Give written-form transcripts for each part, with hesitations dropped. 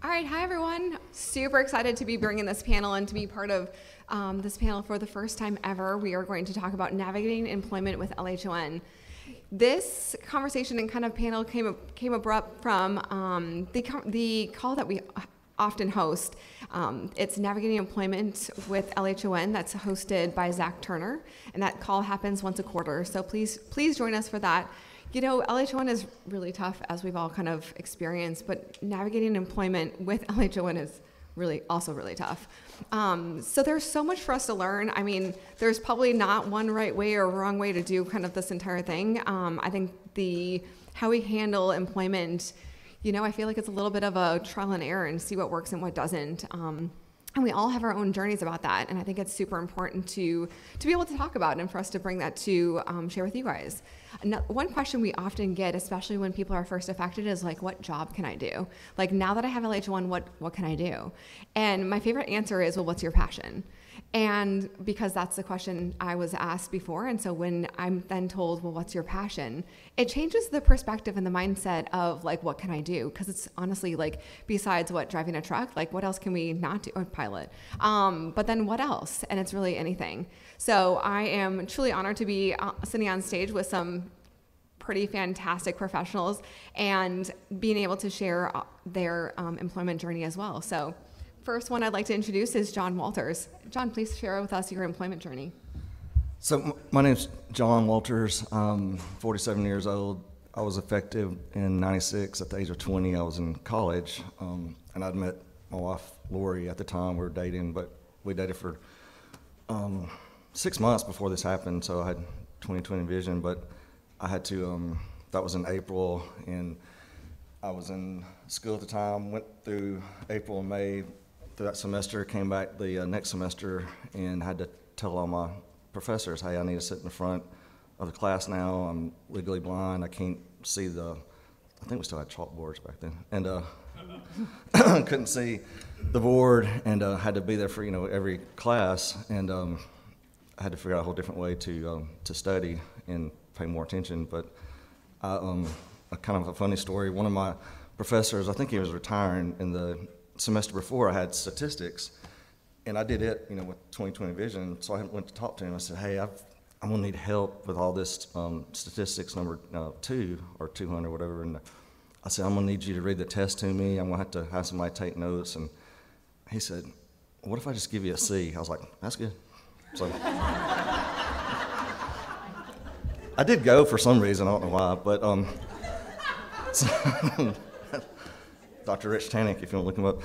All right, hi everyone. Super excited to be bringing this panel and to be part of this panel for the first time ever. We are going to talk about navigating employment with LHON. This conversation and kind of panel came abrupt from the call that we often host. It's Navigating Employment with LHON that's hosted by Zach Turner, and that call happens once a quarter. So please join us for that. You know, LHON is really tough, as we've all kind of experienced, but navigating employment with LHON is also really tough. So there's so much for us to learn. I mean, there's probably not one right way or wrong way to do kind of this entire thing. I think how we handle employment, you know, I feel like it's a little bit of a trial and error and see what works and what doesn't. And we all have our own journeys about that, and I think it's super important to be able to talk about and for us to bring that to share with you guys. One question we often get, especially when people are first affected, is like, what job can I do? Like, now that I have LH1, what can I do? And my favorite answer is, well, what's your passion? And because that's the question I was asked before, and so when I'm then told, well, what's your passion? It changes the perspective and the mindset of like, what can I do? Because it's honestly like, besides driving a truck, like what else can we not do? Or pilot. But then what else? And it's really anything. So I am truly honored to be sitting on stage with some pretty fantastic professionals and being able to share their employment journey as well. So first one I'd like to introduce is John Walters. John, please share with us your employment journey. So my name's John Walters. I'm 47 years old. I was effective in '96. At the age of 20, I was in college, and I'd met my wife, Lori, at the time. We were dating, but we dated for 6 months before this happened, so I had 20/20 vision, but I had to, that was in April, and I was in school at the time, went through April and May through that semester, came back the next semester and had to tell all my professors, hey, I need to sit in the front of the class now. I'm legally blind. I can't see I think we still had chalkboards back then, and couldn't see the board, and had to be there for, every class, and I had to figure out a whole different way to study and pay more attention. But a kind of a funny story, one of my professors, I think he was retiring, in the semester before I had statistics, and I did it, with 20/20 vision, so I went to talk to him. I said, hey, I'm going to need help with all this statistics number 2 or 200, whatever, and I said, I'm going to need you to read the test to me. I'm going to have to have somebody take notes. And he said, what if I just give you a C? I was like, that's good. So I did go for some reason, I don't know why, but Dr. Rich Tannick, if you want to look him up.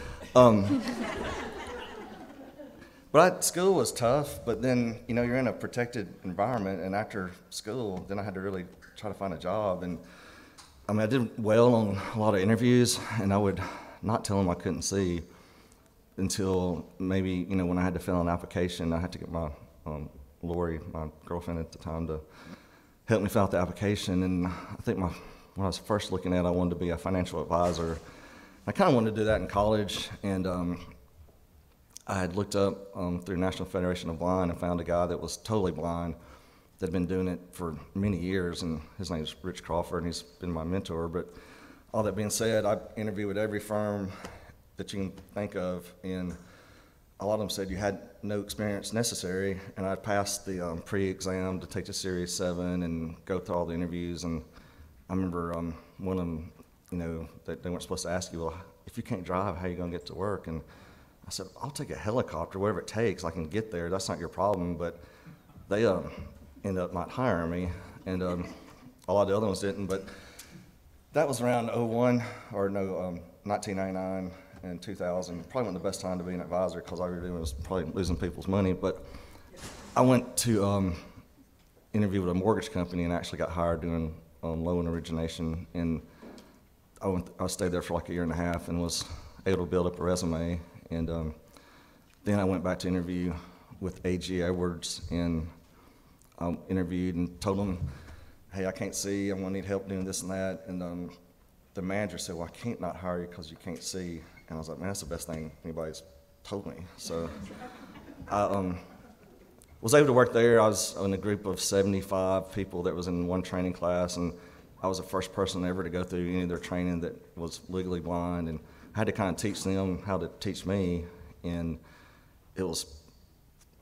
But school was tough, but then, you're in a protected environment, and after school, then I had to really try to find a job. And I did well on a lot of interviews, and I would not tell them I couldn't see until maybe, when I had to fill out an application. I had to get my Lori, my girlfriend at the time, to help me fill out the application. And I think when I was first looking at it, I wanted to be a financial advisor. I kind of wanted to do that in college, and I had looked up through National Federation of Blind and found a guy that was totally blind that had been doing it for many years, and his name is Rich Crawford, and he's been my mentor. But all that being said, I interviewed with every firm that you can think of, and a lot of them said you had no experience necessary, and I passed the pre-exam to take the Series 7 and go through all the interviews. And I remember one of them, that they weren't supposed to ask you, well, if you can't drive, how are you going to get to work? And I said, I'll take a helicopter, whatever it takes, I can get there, that's not your problem. But they ended up not hiring me, and a lot of the other ones didn't. But that was around 1999 and 2000. Probably wasn't the best time to be an advisor, because all you were doing was probably losing people's money. But I went to interview with a mortgage company and actually got hired doing loan origination, and I stayed there for like a year and a half and was able to build up a resume. And then I went back to interview with A.G. Edwards, and interviewed and told them, hey, I can't see, I'm going to need help doing this and that. And the manager said, well, I can't not hire you because you can't see. And I was like, man, that's the best thing anybody's told me. So I was able to work there. I was in a group of 75 people that was in one training class, and I was the first person ever to go through any of their training that was legally blind. And I had to kind of teach them how to teach me, and it was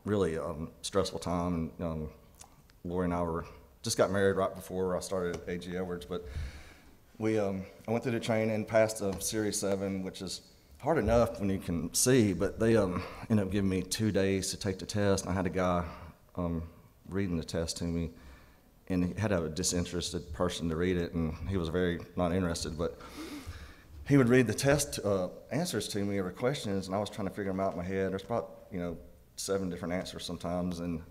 really a stressful time. And Lori and I just got married right before I started at A.G. Edwards, but I went through the training, passed the Series 7, which is hard enough when you can see, but they ended up giving me 2 days to take the test, and I had a guy reading the test to me, and he had a disinterested person to read it, and he was very not interested, but he would read the test answers to me, or questions, and I was trying to figure them out in my head. There's about 7 different answers sometimes, and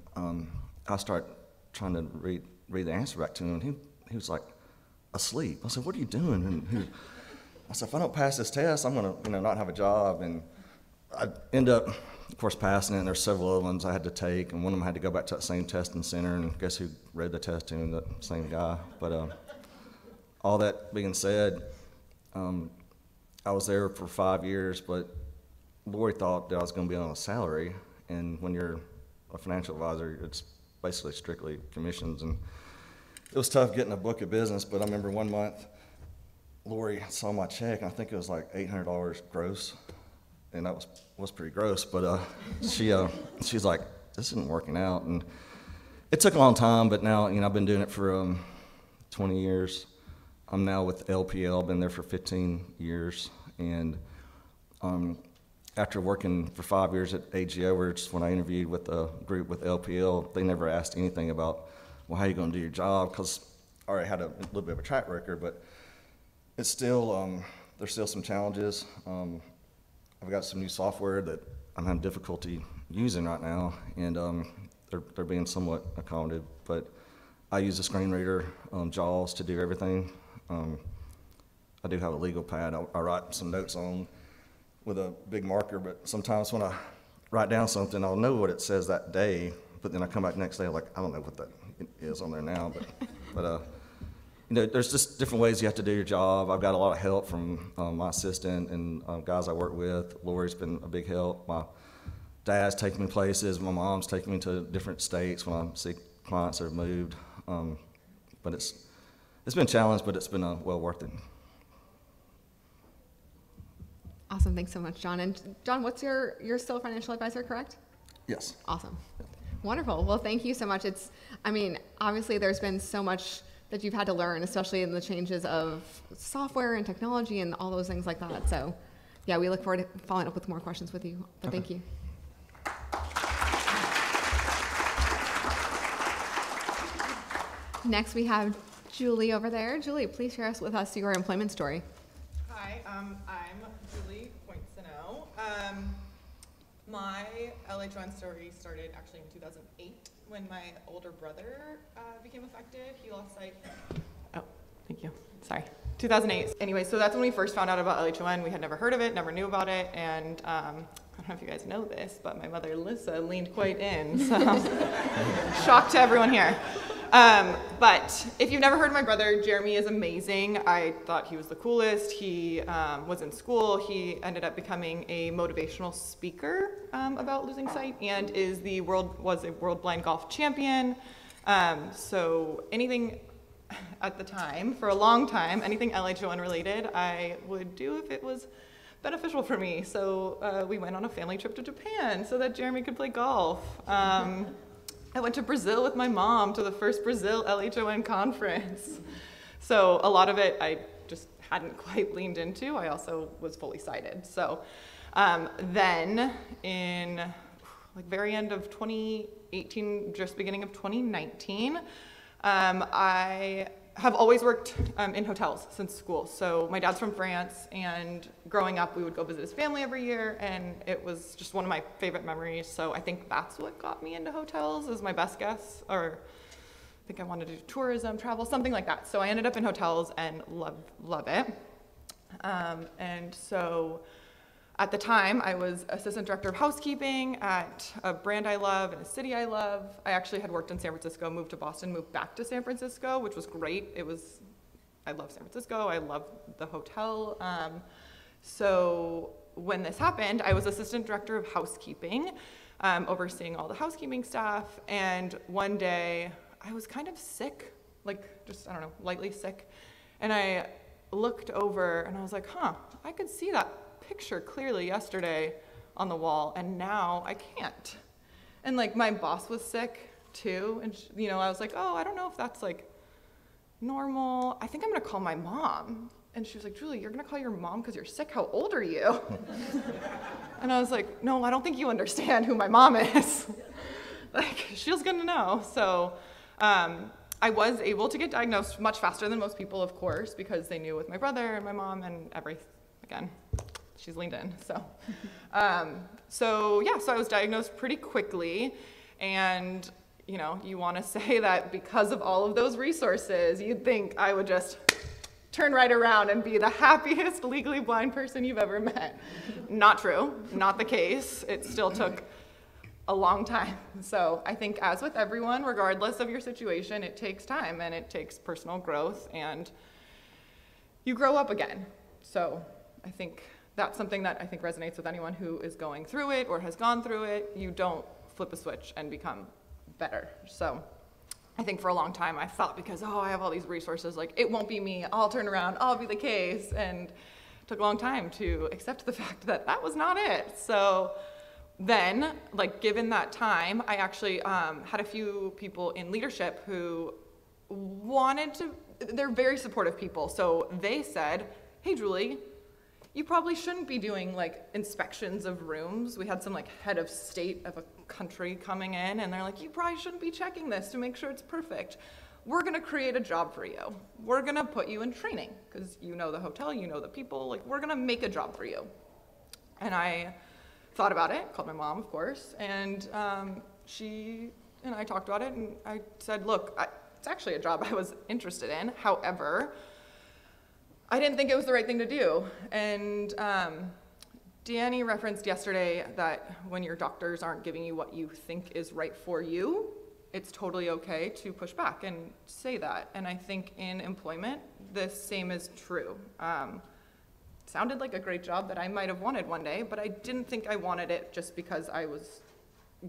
I start trying to read the answer back to him, and he was like asleep. I said, "What are you doing?" And I said, "If I don't pass this test, I'm gonna not have a job." And I end up, of course, passing it, and there's several other ones I had to take, and one of them I had to go back to that same testing center, and guess who read the test to me? The same guy. But all that being said, I was there for 5 years, but Lori thought that I was going to be on a salary, and when you're a financial advisor, it's basically strictly commissions, and it was tough getting a book of business. But I remember one month, Lori saw my check, and I think it was like $800 gross, and that was pretty gross. But she's like, "This isn't working out," and it took a long time. But now, I've been doing it for 20 years. I'm now with LPL. Been there for 15 years, and after working for 5 years at A.G. Edwards, when I interviewed with a group with LPL, they never asked anything about, well, how are you going to do your job? Because I already had a little bit of a track record, but it's still, there's still some challenges. I've got some new software that I'm having difficulty using right now, and they're being somewhat accommodative, but I use a screen reader, JAWS, to do everything. I do have a legal pad I write some notes on with a big marker, but sometimes when I write down something, I'll know what it says that day, but then I come back the next day, like, I don't know what that is on there now. But there's just different ways you have to do your job. I've got a lot of help from my assistant and guys I work with. Lori's been a big help. My dad's taking me places. My mom's taking me to different states when I see clients that have moved. But it's been a challenge, but it's been well worth it. Awesome. Thanks so much, John. And John, you're still a financial advisor, correct? Yes. Awesome. Wonderful. Well, thank you so much. Obviously there's been so much that you've had to learn, especially in the changes of software and technology and all those things like that. So yeah, we look forward to following up with more questions with you, but Thank you. Next we have Julie over there. Julie, please share with us your employment story. Hi, I'm Julie Poinsino. My LH1 story started actually in 2008 when my older brother became affected. He lost sight. Oh, thank you. Sorry. 2008. Anyway, so that's when we first found out about LH1. We had never heard of it, never knew about it, and I don't know if you guys know this, but my mother, Lissa, leaned quite in, so shock to everyone here. But if you've never heard of my brother, Jeremy is amazing. I thought he was the coolest. He was in school. He ended up becoming a motivational speaker about losing sight, and was a world blind golf champion. So anything at the time, for a long time, anything LH1 related, I would do if it was beneficial for me. So we went on a family trip to Japan so that Jeremy could play golf. I went to Brazil with my mom to the first Brazil LH1 conference. So a lot of it I just hadn't quite leaned into. I also was fully sighted. So then in very end of 2018, just beginning of 2019, I have always worked in hotels since school. So my dad's from France, and growing up we would go visit his family every year, and it was just one of my favorite memories. So I think that's what got me into hotels, is my best guess. Or I think I wanted to do tourism, travel, something like that. So I ended up in hotels and love it. And so at the time, I was assistant director of housekeeping at a brand I love and a city I love. I actually had worked in San Francisco, moved to Boston, moved back to San Francisco, which was great. I love San Francisco. I love the hotel. So when this happened, I was assistant director of housekeeping, overseeing all the housekeeping staff. And one day I was kind of sick, lightly sick. And I looked over and I was like, I could see that picture clearly yesterday on the wall, and now I can't. And like my boss was sick too, and you know, I was like, oh, I don't know if that's like normal. I think I'm gonna call my mom. And she was like, Julie, you're gonna call your mom because you're sick? How old are you? And I was like, no, I don't think you understand who my mom is. Like, she's gonna know. So I was able to get diagnosed much faster than most people, of course, because they knew with my brother and my mom and again, she's leaned in. So, so I was diagnosed pretty quickly. And, you know, you wanna say that because of all of those resources, you'd think I would just turn right around and be the happiest legally blind person you've ever met. Not true, not the case. It still took a long time. So I think as with everyone, regardless of your situation, it takes time and it takes personal growth and you grow up again. So I think that's something that I think resonates with anyone who is going through it or has gone through it. You don't flip a switch and become better. So I think for a long time I thought because, oh, I have all these resources, like it won't be me, I'll turn around, I'll be the case. And it took a long time to accept the fact that that was not it. So then, like given that time, I actually had a few people in leadership who wanted to, they're very supportive people. So they said, hey, Julie, you probably shouldn't be doing like inspections of rooms. We had some like head of state of a country coming in and they're like, you probably shouldn't be checking this to make sure it's perfect. We're gonna create a job for you. We're gonna put you in training because you know the hotel, you know the people, like we're gonna make a job for you. And I thought about it, called my mom, of course, and she and I talked about it and I said, look, it's actually a job I was interested in. However, I didn't think it was the right thing to do. And Danny referenced yesterday that when your doctors aren't giving you what you think is right for you, it's totally okay to push back and say that. And I think in employment, the same is true. Sounded like a great job that I might have wanted one day, but I didn't think I wanted it just because I was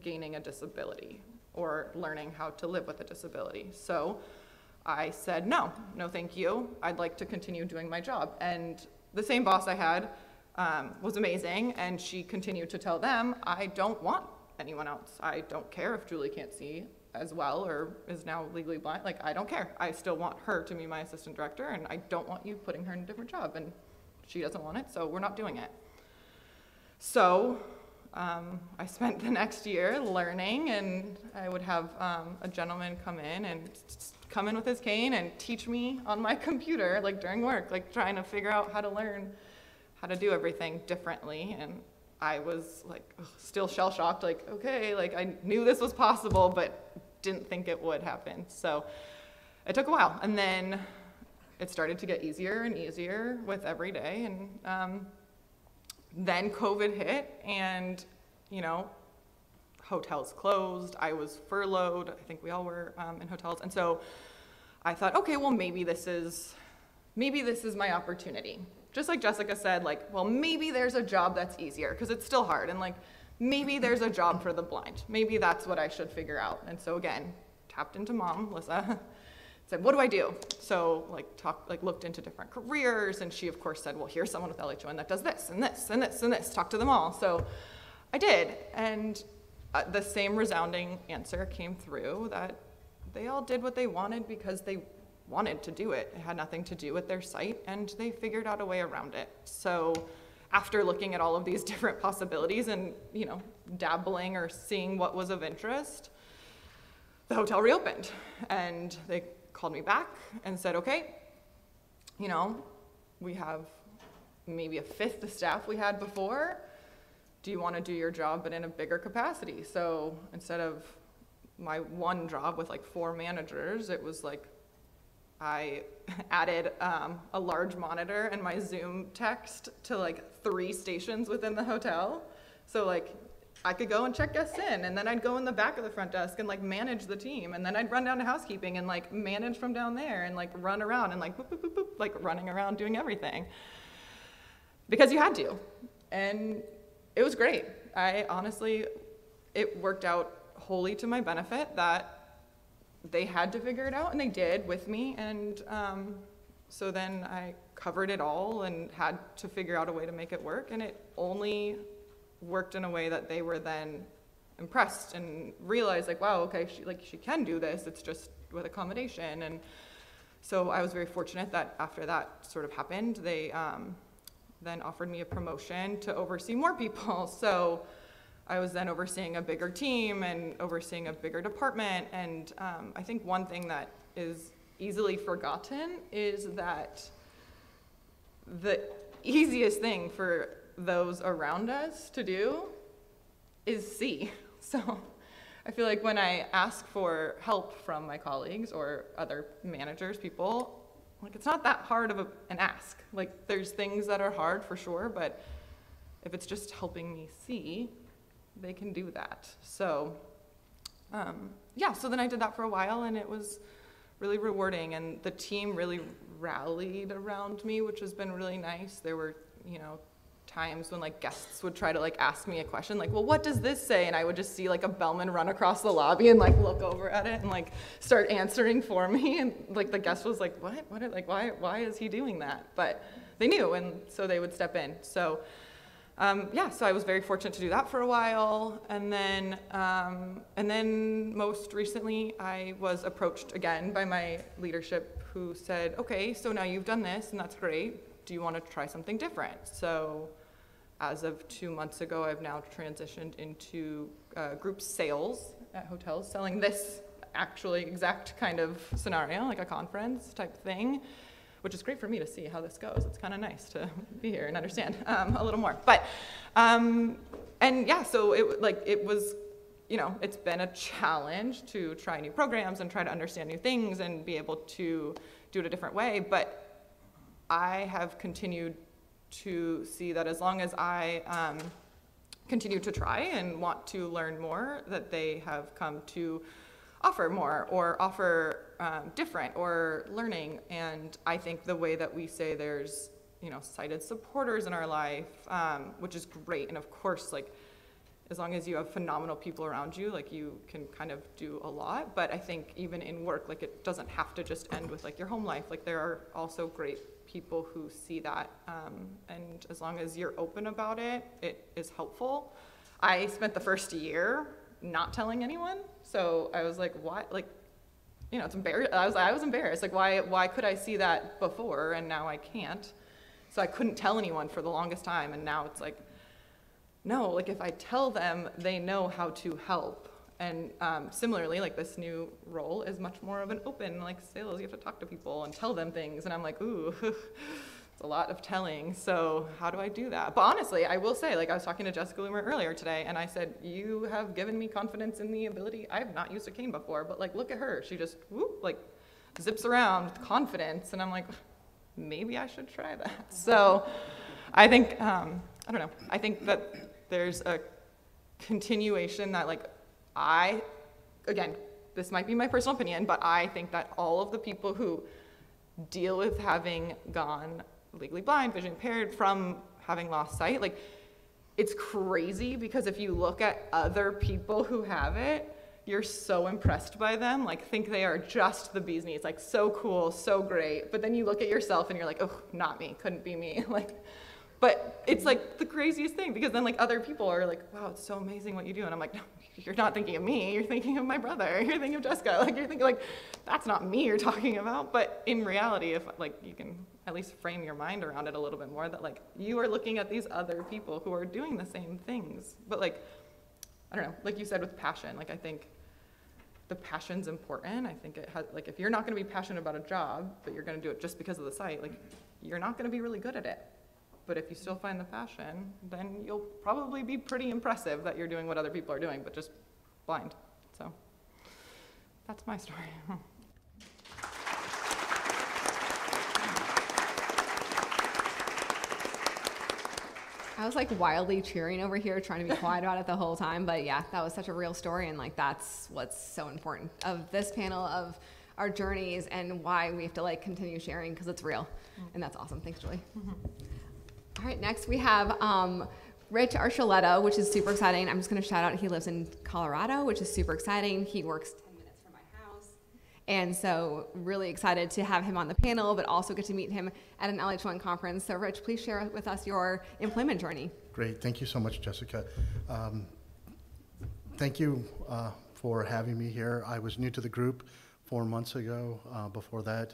gaining a disability or learning how to live with a disability. So I said, no, thank you. I'd like to continue doing my job. And the same boss I had was amazing, and she continued to tell them, I don't want anyone else. I don't care if Julie can't see as well or is now legally blind. Like, I don't care. I still want her to be my assistant director, and I don't want you putting her in a different job. And she doesn't want it, so we're not doing it. So I spent the next year learning, and I would have a gentleman come in with his cane and teach me on my computer, like during work, like trying to figure out how to learn how to do everything differently. And I was like still shell-shocked, like, okay, like I knew this was possible, but didn't think it would happen. So it took a while. And then it started to get easier and easier with every day. And then COVID hit and, you know, hotels closed. I was furloughed. I think we all were in hotels. And so I thought, okay, well, maybe this is my opportunity. Just like Jessica said, like, well, maybe there's a job that's easier because it's still hard. And like, maybe there's a job for the blind. Maybe that's what I should figure out. And so again, tapped into Mom, Lissa, said, what do I do? So looked into different careers. And she of course said, well, here's someone with LHON that does this and this and this and this. Talk to them all. So I did. And the same resounding answer came through that they all did what they wanted because they wanted to do it. It had nothing to do with their sight, and they figured out a way around it. So after looking at all of these different possibilities and, you know, dabbling or seeing what was of interest, the hotel reopened. And they called me back and said, okay, you know, we have maybe a fifth the staff we had before. Do you want to do your job but in a bigger capacity? So instead of my one job with like 4 managers, it was like I added a large monitor and my Zoom text to like 3 stations within the hotel. So like I could go and check guests in, and then I'd go in the back of the front desk and like manage the team, and then I'd run down to housekeeping and like manage from down there and like run around and like boop, boop, boop, boop, like running around doing everything because you had to. And it was great. I honestly, it worked out wholly to my benefit that they had to figure it out, and they did with me. And So then I covered it all and had to figure out a way to make it work, and it only worked in a way that they were then impressed and realized, like, wow, okay, she can do this, it's just with accommodation. And so I was very fortunate that after that sort of happened, they then offered me a promotion to oversee more people. So I was then overseeing a bigger team and overseeing a bigger department. And I think one thing that is easily forgotten is that the easiest thing for those around us to do is see. So I feel like when I ask for help from my colleagues or other managers, people, like, it's not that hard of an ask. Like, there's things that are hard for sure, but if it's just helping me see, they can do that. So yeah, so then I did that for a while, and it was really rewarding, and the team really rallied around me, which has been really nice. There were, times when like guests would try to like ask me a question, like, well, what does this say? And I would just see like a bellman run across the lobby and like look over at it and like start answering for me. And like the guest was like, why is he doing that? But they knew, and so they would step in. So yeah, so I was very fortunate to do that for a while. And then most recently I was approached again by my leadership, who said, okay, so now you've done this and that's great. Do you want to try something different? So as of 2 months ago, I've now transitioned into group sales at hotels, selling this actually exact kind of scenario, like a conference type thing, which is great for me to see how this goes. It's kind of nice to be here and understand a little more. But, and yeah, so it was, it's been a challenge to try new programs and try to understand new things and be able to do it a different way. But I have continued to see that as long as I continue to try and want to learn more, that they have come to offer more or offer different or learning. And I think the way that we say there's, sighted supporters in our life, which is great. And of course, like, as long as you have phenomenal people around you, like, you can kind of do a lot. But I think even in work, like, it doesn't have to just end with like your home life. Like, there are also great people who see that. And as long as you're open about it, it is helpful. I spent the first year not telling anyone. So I was like, why? Like, it's embarrassing. I was embarrassed. Like, why could I see that before and now I can't? So I couldn't tell anyone for the longest time. And now it's like, no, like, if I tell them, they know how to help. And similarly, like, this new role is much more of an open, like, sales. You have to talk to people and tell them things. And I'm like, ooh, it's a lot of telling. So how do I do that? But honestly, I will say, like, I was talking to Jessica Loomer earlier today, and I said, you have given me confidence in the ability. I have not used a cane before, but, like, look at her. She just, whoop, like, zips around with confidence. And I'm like, maybe I should try that. So I think, I don't know. I think that there's a continuation that, like, again, this might be my personal opinion, but I think that all of the people who deal with having gone legally blind, vision impaired, from having lost sight, like, it's crazy, because if you look at other people who have it, you're so impressed by them, like, think they are just the bee's knees, like, so cool, so great, but then you look at yourself and you're like, oh, not me, couldn't be me, like. But it's like the craziest thing, because then, like, other people are like, wow, it's so amazing what you do. And I'm like, no, you're not thinking of me. You're thinking of my brother. You're thinking of Jessica. Like, you're thinking, like, that's not me you're talking about. But in reality, if, like, you can at least frame your mind around it a little bit more, that, like, you are looking at these other people who are doing the same things. But, like, I don't know, like you said with passion, like, I think the passion's important. I think it has, like, if you're not going to be passionate about a job, but you're going to do it just because of the sight, like, you're not going to be really good at it. But if you still find the passion, then you'll probably be pretty impressive that you're doing what other people are doing, but just blind. So that's my story. I was like wildly cheering over here, trying to be quiet about it the whole time. But yeah, that was such a real story. And like, that's what's so important of this panel, of our journeys, and why we have to like continue sharing, because it's real. And that's awesome. Thanks, Julie. All right, next we have Rich Archuleta, which is super exciting. I'm just going to shout out, he lives in Colorado, which is super exciting. He works 10 minutes from my house. And so really excited to have him on the panel, but also get to meet him at an LH1 conference. So Rich, please share with us your employment journey. Great, thank you so much, Jessica. Thank you for having me here. I was new to the group 4 months ago. Before that,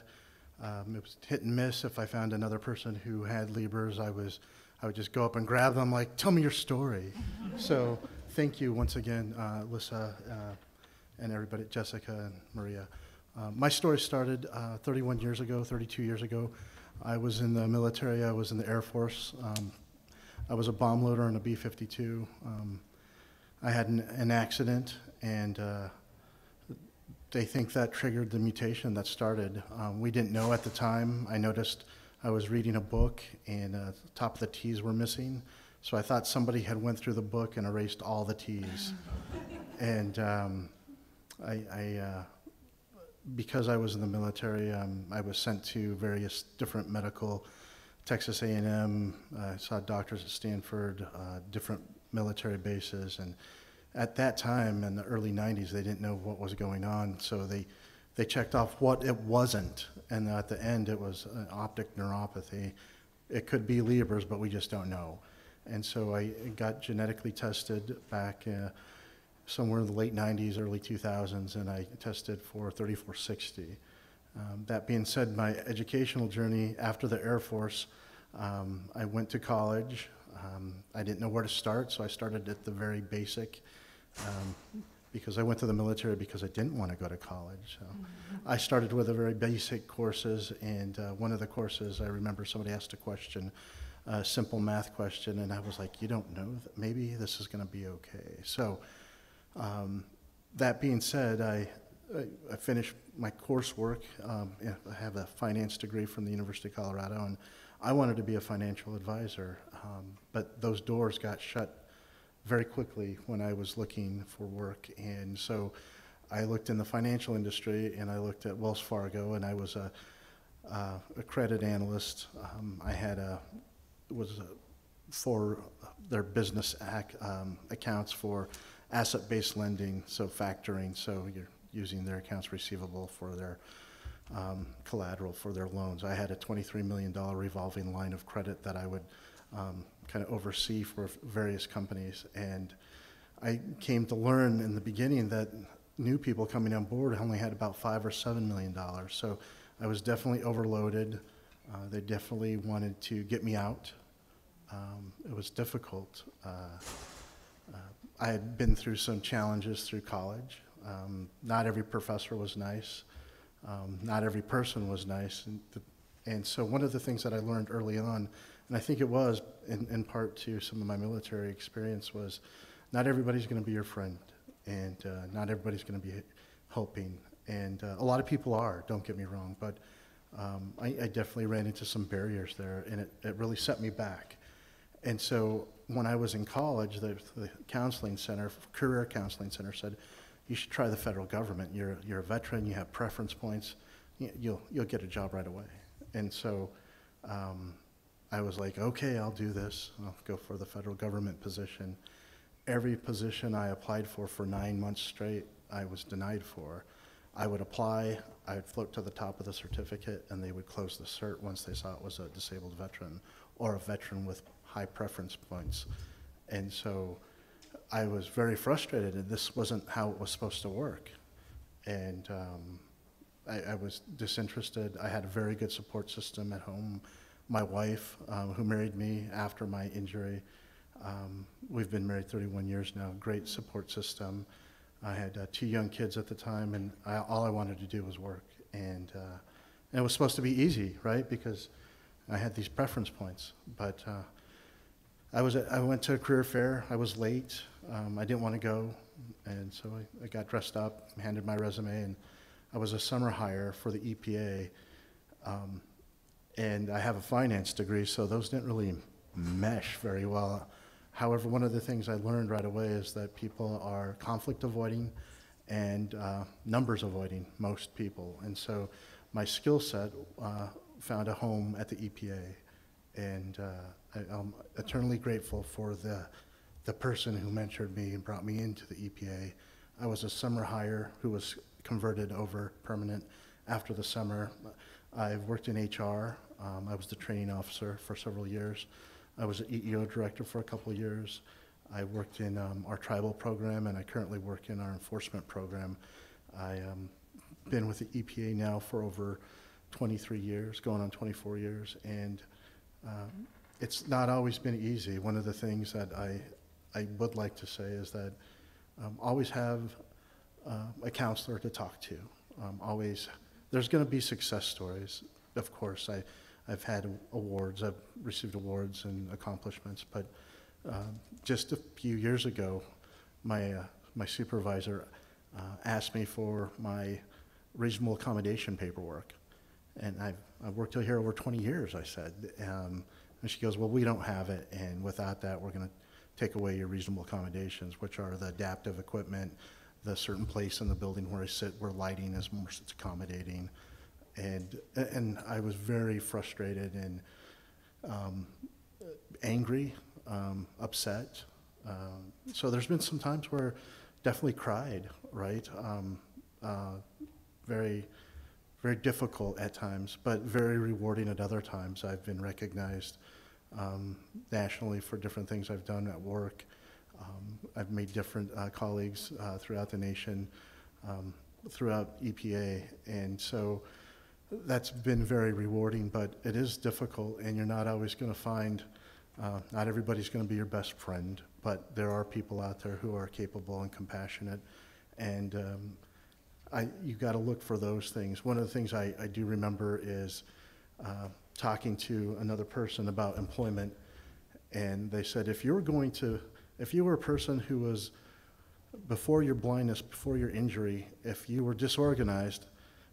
it was hit and miss. If I found another person who had Libras, I would just go up and grab them, like, tell me your story. So thank you once again, Lissa, and everybody, Jessica and Maria. My story started 32 years ago. I was in the military. I was in the Air Force. I was a bomb loader on a B-52. I had an accident, and they think that triggered the mutation that started. We didn't know at the time. I noticed I was reading a book, and the top of the T's were missing. So I thought somebody had went through the book and erased all the T's. And because I was in the military, I was sent to various different medical, Texas A&M, saw doctors at Stanford, different military bases, and at that time in the early 90s, they didn't know what was going on, so they checked off what it wasn't, and at the end it was an optic neuropathy. It could be Leber's, but we just don't know. And so I got genetically tested back somewhere in the late 90s, early 2000s, and I tested for 3460. That being said, my educational journey after the Air Force, I went to college. I didn't know where to start, so I started at the very basic, because I went to the military because I didn't want to go to college. So I started with the very basic courses, and one of the courses, I remember somebody asked a question, a simple math question, and I was like, you don't know, maybe this is going to be okay. So that being said, I finished my coursework. I have a finance degree from the University of Colorado, and I wanted to be a financial advisor, but those doors got shut very quickly when I was looking for work. And so I looked in the financial industry, and I looked at Wells Fargo, and I was a credit analyst. Was for their business accounts for asset-based lending, so factoring, so you're using their accounts receivable for their collateral for their loans. I had a $23 million revolving line of credit that I would kind of oversee for various companies. And I came to learn in the beginning that new people coming on board only had about $5 or $7 million. So I was definitely overloaded. They definitely wanted to get me out. It was difficult. I had been through some challenges through college. Not every professor was nice. Not every person was nice. And so one of the things that I learned early on, and I think it was in part to some of my military experience, was not everybody's going to be your friend, and not everybody's going to be helping. And a lot of people are, don't get me wrong, but I definitely ran into some barriers there, and it really set me back. And so when I was in college, the counseling center, career counseling center, said, you should try the federal government. You're a veteran, you have preference points, you'll get a job right away. And so I was like, okay, I'll do this. I'll go for the federal government position. Every position I applied for 9 months straight, I was denied for. I would apply, I would float to the top of the certificate, and they would close the cert once they saw it was a disabled veteran or a veteran with high preference points. And so I was very frustrated, and this wasn't how it was supposed to work. And I was disinterested. I had a very good support system at home. My wife, who married me after my injury, we've been married 31 years now, great support system. I had 2 young kids at the time, and all I wanted to do was work. And it was supposed to be easy, right? Because I had these preference points. But I went to a career fair. I was late. I didn't want to go. And so I got dressed up, handed my resume, and I was a summer hire for the EPA. And I have a finance degree, so those didn't really mesh very well. However, one of the things I learned right away is that people are conflict avoiding and numbers avoiding, most people. And so my skill set found a home at the EPA. And I'm eternally grateful for the person who mentored me and brought me into the EPA. I was a summer hire who was converted over permanent after the summer. I've worked in HR. I was the training officer for several years. I was an EEO director for a couple of years. I worked in our tribal program, and I currently work in our enforcement program. I been with the EPA now for over 23 years, going on 24 years, and it's not always been easy. One of the things that I would like to say is that always have a counselor to talk to. Always, there's going to be success stories. Of course, I've had awards, I've received awards and accomplishments, but just a few years ago, my supervisor asked me for my reasonable accommodation paperwork. And I've worked here over 20 years, I said. And she goes, well, we don't have it, and without that, we're going to take away your reasonable accommodations, which are the adaptive equipment, the certain place in the building where I sit where lighting is more accommodating. And I was very frustrated and angry, upset. So there's been some times where definitely cried, right? Very, very difficult at times, but very rewarding at other times. I've been recognized nationally for different things I've done at work. I've made different colleagues throughout the nation, throughout EPA, and so that's been very rewarding, but it is difficult, and you're not always going to find, not everybody's going to be your best friend, but there are people out there who are capable and compassionate, and you got to look for those things. One of the things I do remember is talking to another person about employment, and they said, if you were a person who was, before your blindness, before your injury, if you were disorganized,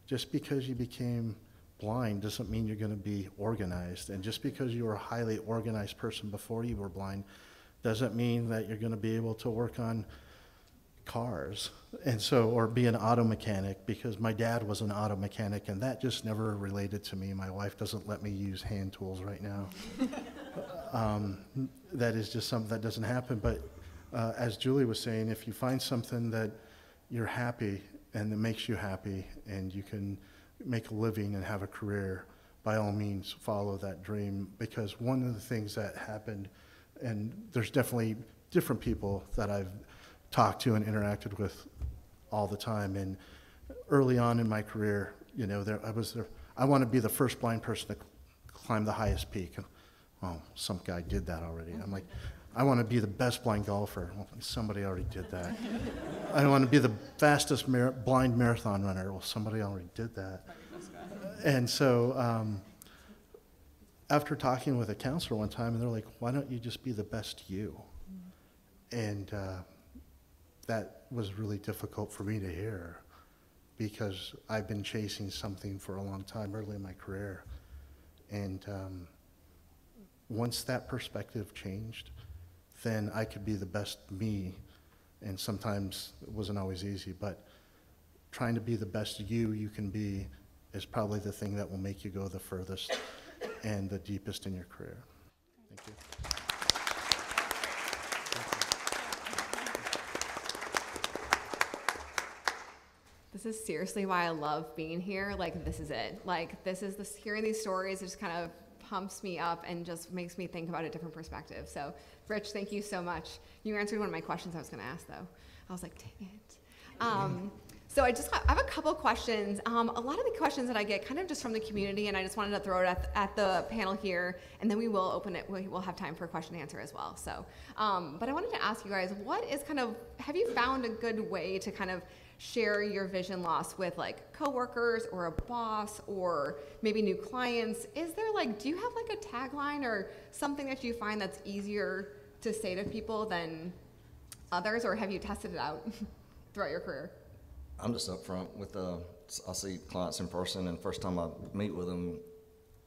just because you became blind doesn't mean you're going to be organized. And just because you were a highly organized person before you were blind doesn't mean that you're going to be able to work on cars. And so, or be an auto mechanic, because my dad was an auto mechanic, and that just never related to me. My wife doesn't let me use hand tools right now. That is just something that doesn't happen. But as Julie was saying, if you find something that you're happy and that makes you happy, and you can make a living and have a career, by all means follow that dream. Because one of the things that happened, and there's definitely different people that I've talked to and interacted with all the time, and early on in my career, you know, I want to be the first blind person to climb the highest peak. Well, some guy did that already. I'm like, I want to be the best blind golfer. Well, somebody already did that. I want to be the fastest blind marathon runner. Well, somebody already did that. And so after talking with a counselor one time, and they're like, why don't you just be the best you? And that was really difficult for me to hear, because I've been chasing something for a long time early in my career. And once that perspective changed, then I could be the best me. And sometimes it wasn't always easy, but trying to be the best you can be is probably the thing that will make you go the furthest and the deepest in your career. Thank you. This is seriously why I love being here. Like, this is it. Like, hearing these stories, it just kind of pumps me up and just makes me think about a different perspective. So, Rich, thank you so much. You answered one of my questions I was going to ask, though. I was like, dang it. So I have a couple questions. A lot of the questions that I get kind of just from the community, and I just wanted to throw it at the panel here, and then we will open it. We'll have time for question and answer as well. So, but I wanted to ask you guys, have you found a good way to kind of share your vision loss with like coworkers or a boss or maybe new clients? Is there do you have like a tagline or something that you find that's easier to say to people than others, or have you tested it out throughout your career? I'm just upfront with I see clients in person, and first time I meet with them,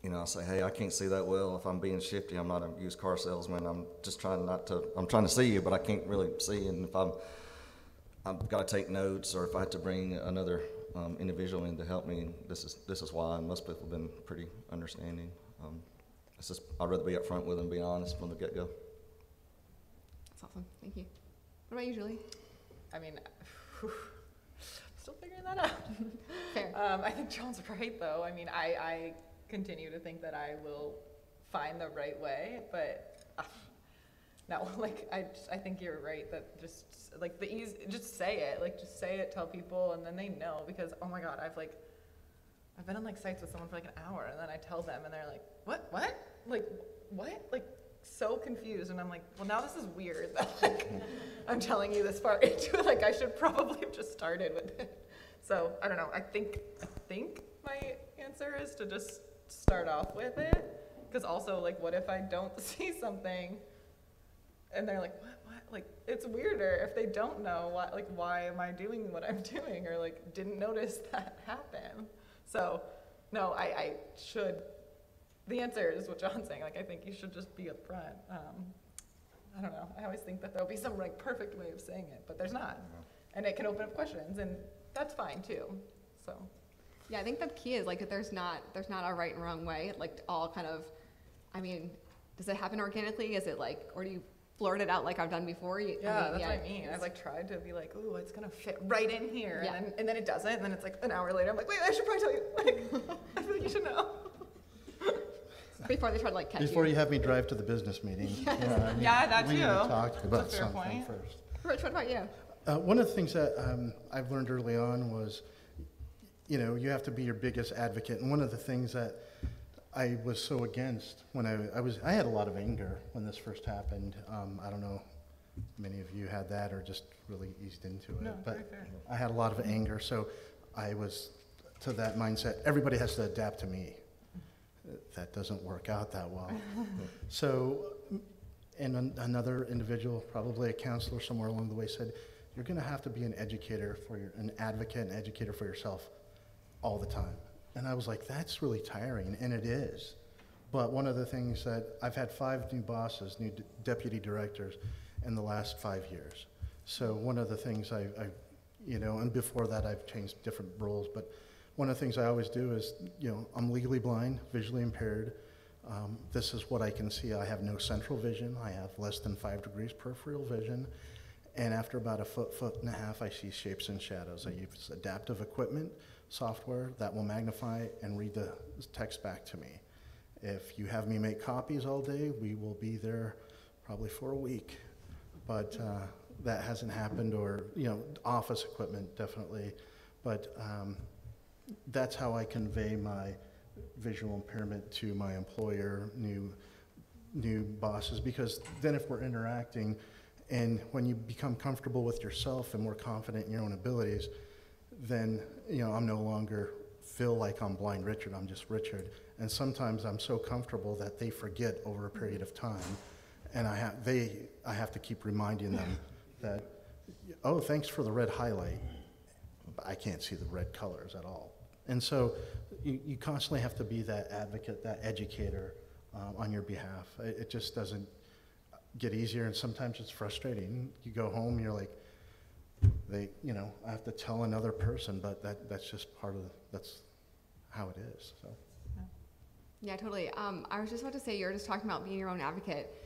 you know, I say, hey, I can't see that well. If I'm being shifty, I'm not a used car salesman. I'm just trying to see you, but I can't really see. And if I've got to take notes, or if I have to bring another individual in to help me, this is why. And most people have been pretty understanding. It's just, I'd rather be upfront with them, be honest from the get-go. That's awesome. Thank you. What about you, Julie? I mean, still figuring that out. Fair. I think John's right, though. I mean, I continue to think that I will find the right way, but no, like, I think you're right that just, like, just say it. Like, just say it, tell people, and then they know, because, oh my God, I've been on, like, sites with someone for, like, an hour, and then I tell them, and they're like, what? Like, what? Like, so confused, and I'm like, well, now this is weird that, like, I'm telling you this far into it. Like, I should probably have just started with it. So, I don't know. I think my answer is to just start off with it, because also, like, what if I don't see something, and they're like, what? Like, it's weirder if they don't know why am I doing what I'm doing, or, like, didn't notice that happen. So, no, I should. The answer is what John's saying. Like, I think you should just be upfront. I don't know. I always think that there'll be some, like, perfect way of saying it, but there's not. And it can open up questions, and that's fine too. So. Yeah, I think the key is, like, that there's not a right and wrong way. Like, all kind of, I mean, does it happen organically? Is it like, or do you blurt it out like I've done before? That's what I mean. I've, like, tried to be like, ooh, it's gonna fit right in here, Yeah. and then it doesn't, and then it's like an hour later, I'm like, wait, I should probably tell you. Like, I feel like you should know. Before they try to, like, catch Before you have me drive to the business meeting. Yeah, that we need to too. talk about That's a fair something point. first. Rich, what about you? One of the things that I've learned early on was, you know, you have to be your biggest advocate. And one of the things that I was so against when I had a lot of anger when this first happened. I don't know if many of you had that or just really eased into it. No, but very fair. I had a lot of anger, so I was to that mindset, everybody has to adapt to me. That doesn't work out that well. So, and another individual, probably a counselor somewhere along the way, said, you're going to have to be an educator an advocate and educator for yourself all the time. And I was like, that's really tiring, and it is. But one of the things that I've had 5 new bosses, new deputy directors in the last 5 years. So one of the things I you know, and before that I've changed different roles, but one of the things I always do is, you know, I'm legally blind, visually impaired. This is what I can see. I have no central vision. I have less than 5 degrees peripheral vision. And after about a foot and a half, I see shapes and shadows. I use adaptive equipment, software that will magnify and read the text back to me. If you have me make copies all day, we will be there probably for a week. But that hasn't happened, or, you know, office equipment, definitely. But that's how I convey my visual impairment to my employer, new bosses, because then if we're interacting, and when you become comfortable with yourself and more confident in your own abilities, then, you know, I'm no longer feel like I'm blind Richard, I'm just Richard. And sometimes I'm so comfortable that they forget over a period of time, and I have to keep reminding them that, oh, thanks for the red highlight. I can't see the red colors at all. And so you constantly have to be that advocate, that educator on your behalf. It just doesn't get easier, and sometimes it's frustrating. You go home, you're like, you know, I have to tell another person, but that's just that's how it is. So. Yeah, totally. I was just about to say, you're just talking about being your own advocate.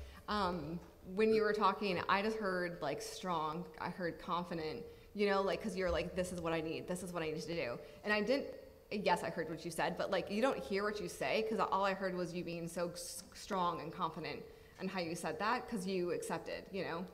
When you were talking, I just heard, like, strong. I heard confident, you know, like, because you're like, this is what I need. This is what I need to do. And I didn't, yes, I heard what you said, but, like, you don't hear what you say, because all I heard was you being so strong and confident and how you said that, because you accepted, you know.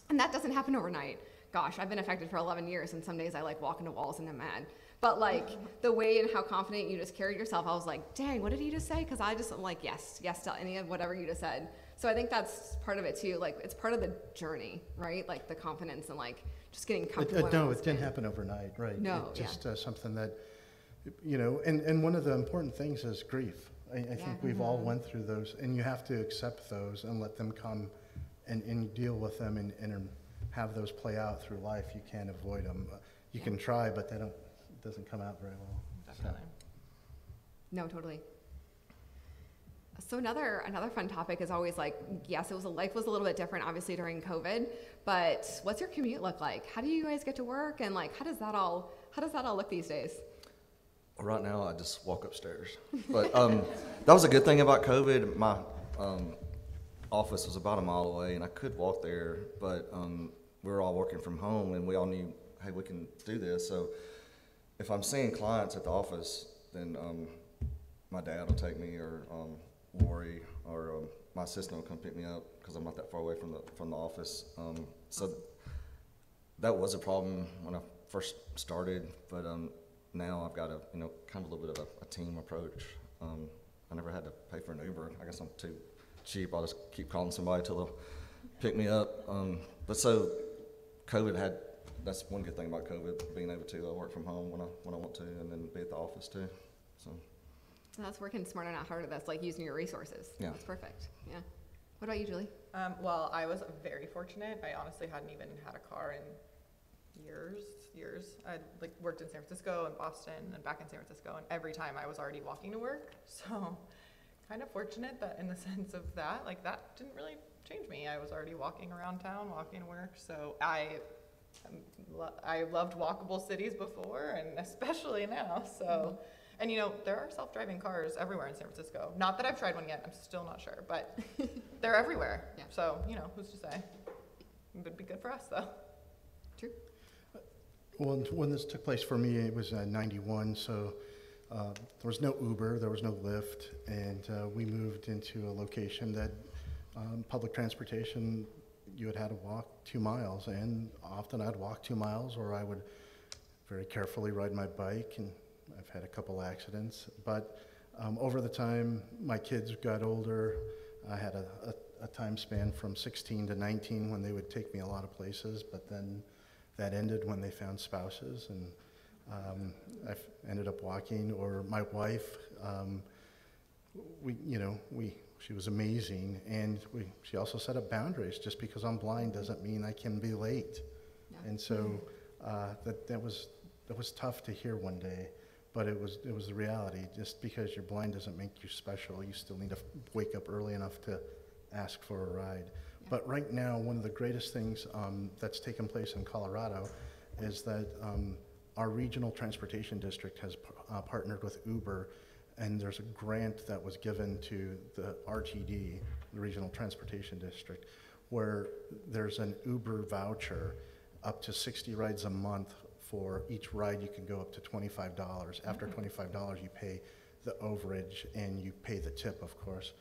And that doesn't happen overnight. Gosh, I've been affected for 11 years, and some days I, like, walk into walls and I'm mad. But, like, the way and how confident you just carried yourself, I was like, dang, what did you just say? Because I just am like, yes to any of whatever you just said. So I think that's part of it too. Like, it's part of the journey, right? Like, the confidence and, like, just getting comfortable. No, it didn't happen overnight, right? No, It's just something that, you know, and one of the important things is grief. I think we've all went through those, and you have to accept those and let them come and deal with them and have those play out through life. You can't avoid them. You can try, but it doesn't come out very well. Definitely. No, totally. So another fun topic is always, like, yes, life was a little bit different, obviously, during COVID, but what's your commute look like? How do you guys get to work, and, like, how does that all look these days? Right now, I just walk upstairs. But that was a good thing about COVID. My office was about a mile away, and I could walk there, but we were all working from home, and we all knew, hey, we can do this. So if I'm seeing clients at the office, then my dad will take me, or Lori, or my assistant will come pick me up because I'm not that far away from the office. So that was a problem when I first started, but now I've got a kind of a little bit of a team approach. I never had to pay for an Uber. I guess I'm too cheap. I'll just keep calling somebody till they'll pick me up. But so COVID that's one good thing about COVID, being able to work from home when I want to, and then be at the office too. So that's working smarter, not harder. That's like using your resources. Yeah. That's perfect. Yeah. What about you, Julie? Well, I was very fortunate. I honestly hadn't even had a car in years. I like worked in San Francisco and Boston and back in San Francisco, and every time I was already walking to work. So kind of fortunate that in the sense of that, like that didn't really change me. I was already walking around town, walking to work. So I loved walkable cities before, and especially now. So, and there are self-driving cars everywhere in San Francisco. Not that I've tried one yet. I'm still not sure, but they're everywhere. Yeah. So, who's to say? It would be good for us, though. True. Well, when this took place for me, it was 91, so there was no Uber, there was no Lyft, and we moved into a location that public transportation, you had to walk 2 miles, and often I'd walk 2 miles, or I would very carefully ride my bike, and I've had a couple accidents. But over the time, my kids got older. I had a time span from 16 to 19 when they would take me a lot of places, but then that ended when they found spouses, and I ended up walking. Or my wife, she was amazing, and she also set up boundaries. Just because I'm blind doesn't mean I can be late. Yeah. And so that was tough to hear one day, but it was the reality. Just because you're blind doesn't make you special. You still need to wake up early enough to ask for a ride. Yeah. But right now, one of the greatest things that's taken place in Colorado is that our regional transportation district has partnered with Uber, and there's a grant that was given to the RTD, the Regional Transportation District, where there's an Uber voucher up to 60 rides a month. For each ride, you can go up to $25. After $25, you pay the overage, and you pay the tip, of course.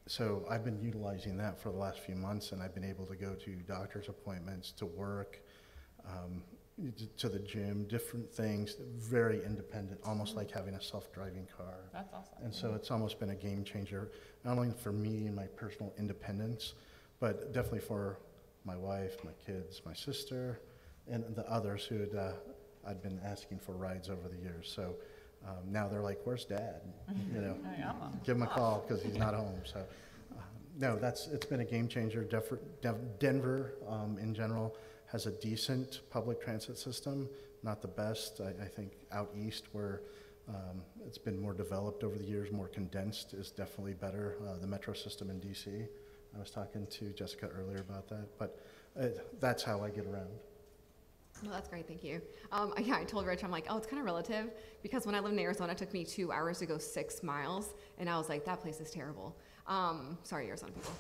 So I've been utilizing that for the last few months, and I've been able to go to doctor's appointments, to work, to the gym, different things, very independent, almost like having a self-driving car. That's awesome. And so it's almost been a game changer, not only for me and my personal independence, but definitely for my wife, my kids, my sister, and the others who I'd been asking for rides over the years. So now they're like, "Where's Dad?" Give him a call because he's not home. So no, it's been a game changer. Denver in general has a decent public transit system, not the best. I think out east, where it's been more developed over the years, more condensed, is definitely better. The metro system in DC. I was talking to Jessica earlier about that, but that's how I get around. Well, that's great. Thank you. I told Rich, I'm like, oh, it's kind of relative, because when I lived in Arizona, it took me 2 hours to go 6 miles, and I was like, that place is terrible. Sorry, Arizona people.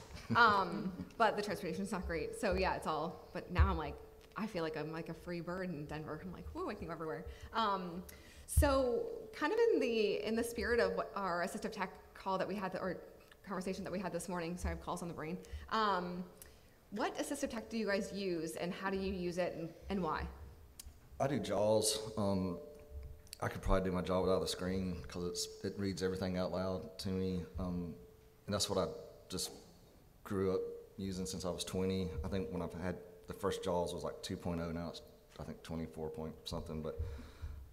But the transportation's not great. So yeah, it's all, but now I'm like, I feel like I'm like a free bird in Denver. I'm like, whoa, I can go everywhere. So kind of in the spirit of what our assistive tech call that we had, or conversation that we had this morning, sorry, I have calls on the brain. What assistive tech do you guys use, and how do you use it, and why? I do JAWS. I could probably do my job without the screen because it reads everything out loud to me, and that's what I just grew up using since I was 20. I think when I've had the first JAWS was like 2.0. Now it's I think 24 point something, but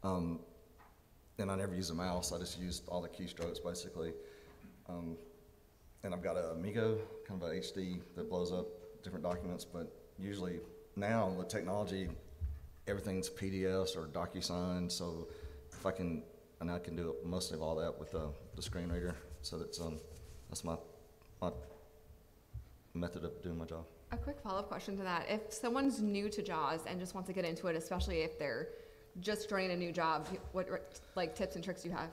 and I never use a mouse. I just used all the keystrokes basically, and I've got an Amigo, kind of an HD that blows up different documents, but usually now with technology, everything's PDFs or DocuSign, so if I can do most of all that with the screen reader, so that's my method of doing my job. A quick follow-up question to that. If someone's new to JAWS and just wants to get into it, especially if they're just joining a new job, what like tips and tricks do you have?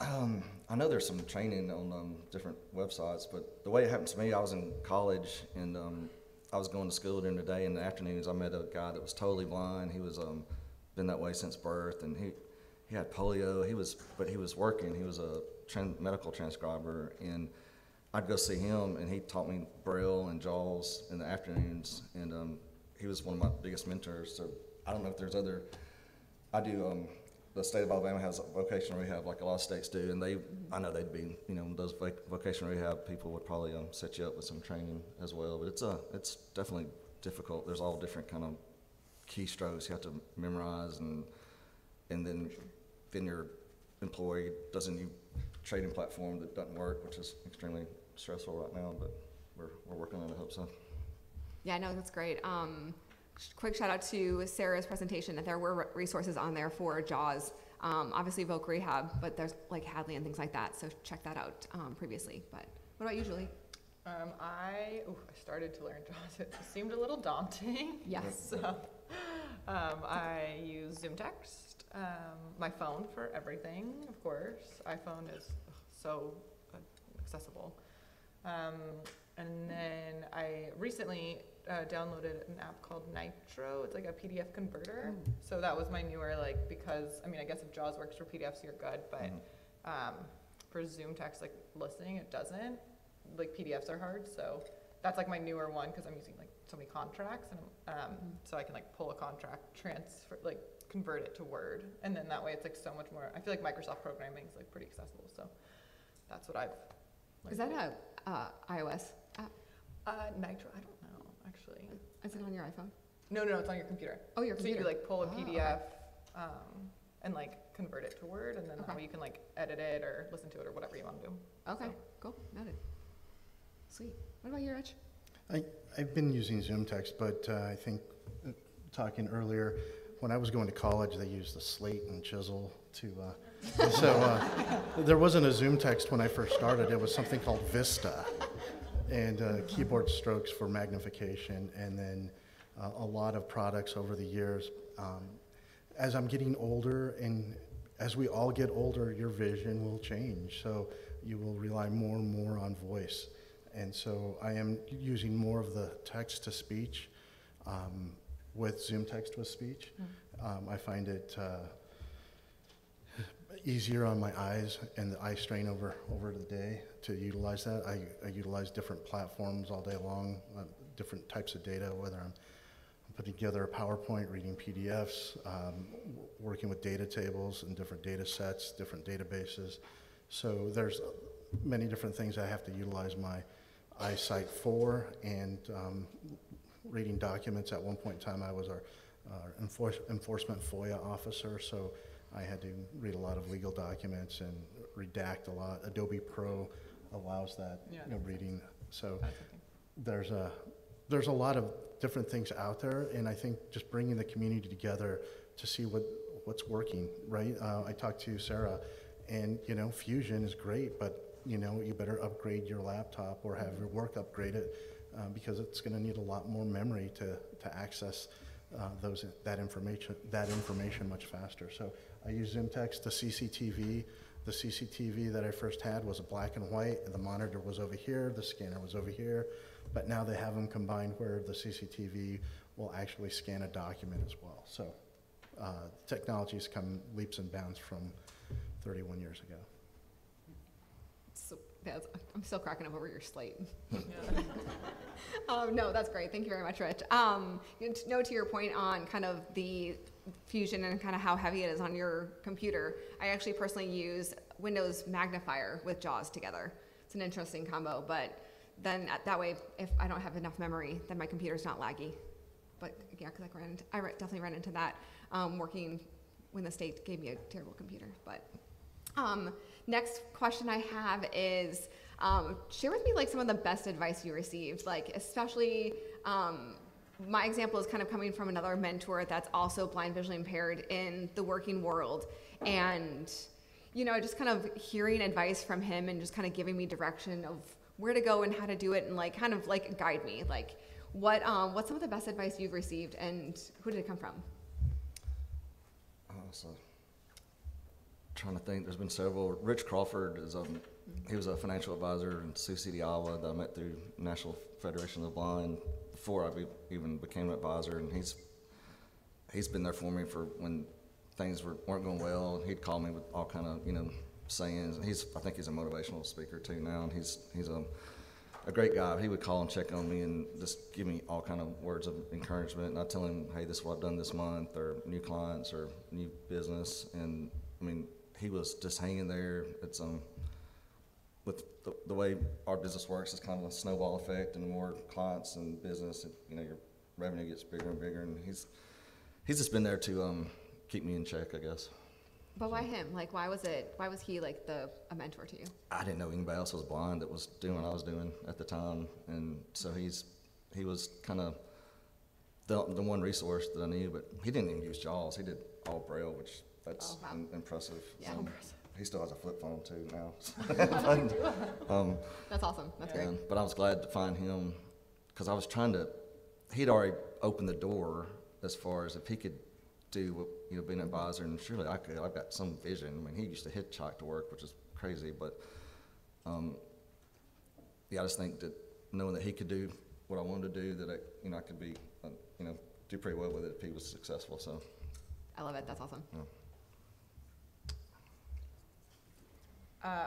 I know there's some training on different websites, but the way it happened to me, I was in college, and I was going to school during the day. In the afternoons, I met a guy that was totally blind. He was been that way since birth, and he had polio. But he was working. He was a medical transcriber, and I'd go see him, and he taught me Braille and JAWS in the afternoons, and he was one of my biggest mentors. So I don't know if there's other. I do. The state of Alabama has vocational rehab, like a lot of states do, and I know they'd be, those vocational rehab people would probably set you up with some training as well. But it's definitely difficult. There's all different kind of keystrokes you have to memorize, and then your employee does a new trading platform that doesn't work, which is extremely stressful right now. But we're working on it. I hope so. Yeah, no, that's great. Quick shout out to Sarah's presentation, that there were resources on there for JAWS. Obviously Voc Rehab, but there's like Hadley and things like that. So check that out previously. But what about you, Julie? I started to learn JAWS. It seemed a little daunting. Yes. So I use ZoomText, my phone for everything, of course. iPhone is so accessible. And then I recently downloaded an app called Nitro. It's like a PDF converter. So that was my newer, because, I guess if JAWS works for PDFs, you're good, but for ZoomText, listening, it doesn't. PDFs are hard, so that's my newer one, because I'm using so many contracts, and so I can pull a contract, transfer, convert it to Word, and then that way it's so much more. I feel like Microsoft programming is pretty accessible, so that's what I've. Is that a iOS app? Nitro, I don't know actually. Is it on your iPhone? No, it's on your computer. Oh, your computer. So you pull a PDF okay. and convert it to Word, and then that way you can edit it or listen to it or whatever you want to do. Okay, So. cool, noted. Sweet. What about you, Rich? I've been using ZoomText, but I think talking earlier, when I was going to college, they used the slate and chisel to. There wasn't a ZoomText when I first started. It was something called Vista, and keyboard strokes for magnification, and then a lot of products over the years. As I'm getting older, and as we all get older, your vision will change. So you will rely more and more on voice. And so I am using more of the text-to-speech with ZoomText with speech. I find it easier on my eyes and the eye strain over the day to utilize that. I utilize different platforms all day long, different types of data, whether I'm putting together a PowerPoint, reading PDFs, working with data tables and different data sets, different databases. So there's many different things I have to utilize my eyesight for, and reading documents. At one point in time, I was our enforcement FOIA officer, so I had to read a lot of legal documents and redact a lot. Adobe Pro allows that reading. So there's a lot of different things out there, and I think just bringing the community together to see what's working, right? I talked to Sarah, and Fusion is great, but you better upgrade your laptop or have your work upgraded because it's going to need a lot more memory to access that information much faster. So I use ZoomText to CCTV. The CCTV that I first had was a black and white, and the monitor was over here, the scanner was over here, but now they have them combined where the CCTV will actually scan a document as well. So technology's come leaps and bounds from 31 years ago. So I'm still cracking up over your slate. Yeah. No, that's great. Thank you very much, Rich. To your point on kind of the Fusion and kind of how heavy it is on your computer, I actually personally use Windows Magnifier with JAWS together. It's an interesting combo, but then that way, if I don't have enough memory, then my computer's not laggy. But yeah, because I definitely ran into that working when the state gave me a terrible computer. But next question I have is, share with me some of the best advice you received, especially, my example is kind of coming from another mentor that's also blind visually impaired in the working world. And, just kind of hearing advice from him and just kind of giving me direction of where to go and how to do it and guide me. What's some of the best advice you've received and who did it come from? So trying to think, there's been several. Rich Crawford he was a financial advisor in Sioux City, Iowa, that I met through National Federation of the Blind before I even became an advisor, and he's been there for me for when things weren't going well, he'd call me with all kind of, sayings. And I think he's a motivational speaker too now, and he's a great guy. He would call and check on me and just give me all kind of words of encouragement. And I'd tell him, hey, this is what I've done this month, or new clients, or new business. And I mean, he was just hanging there. It's with the way our business works, it's kind of a snowball effect, and the more clients and business, your revenue gets bigger and bigger. And he's just been there to keep me in check, I guess. But why him? Like, why was he like a mentor to you? I didn't know anybody else was blind that was doing what I was doing at the time, and so he was kind of the one resource that I knew. But he didn't even use JAWS; he did all Braille, which that's impressive. Yeah, impressive. He still has a flip phone too now. That's awesome. That's great. But I was glad to find him because I was trying to. He'd already opened the door as far as if he could do what, being an advisor, and surely I could. I've got some vision. I mean, he used to hitchhike to work, which is crazy, but I just think that knowing that he could do what I wanted to do, that I could be, do pretty well with it if he was successful. So I love it. That's awesome. Yeah.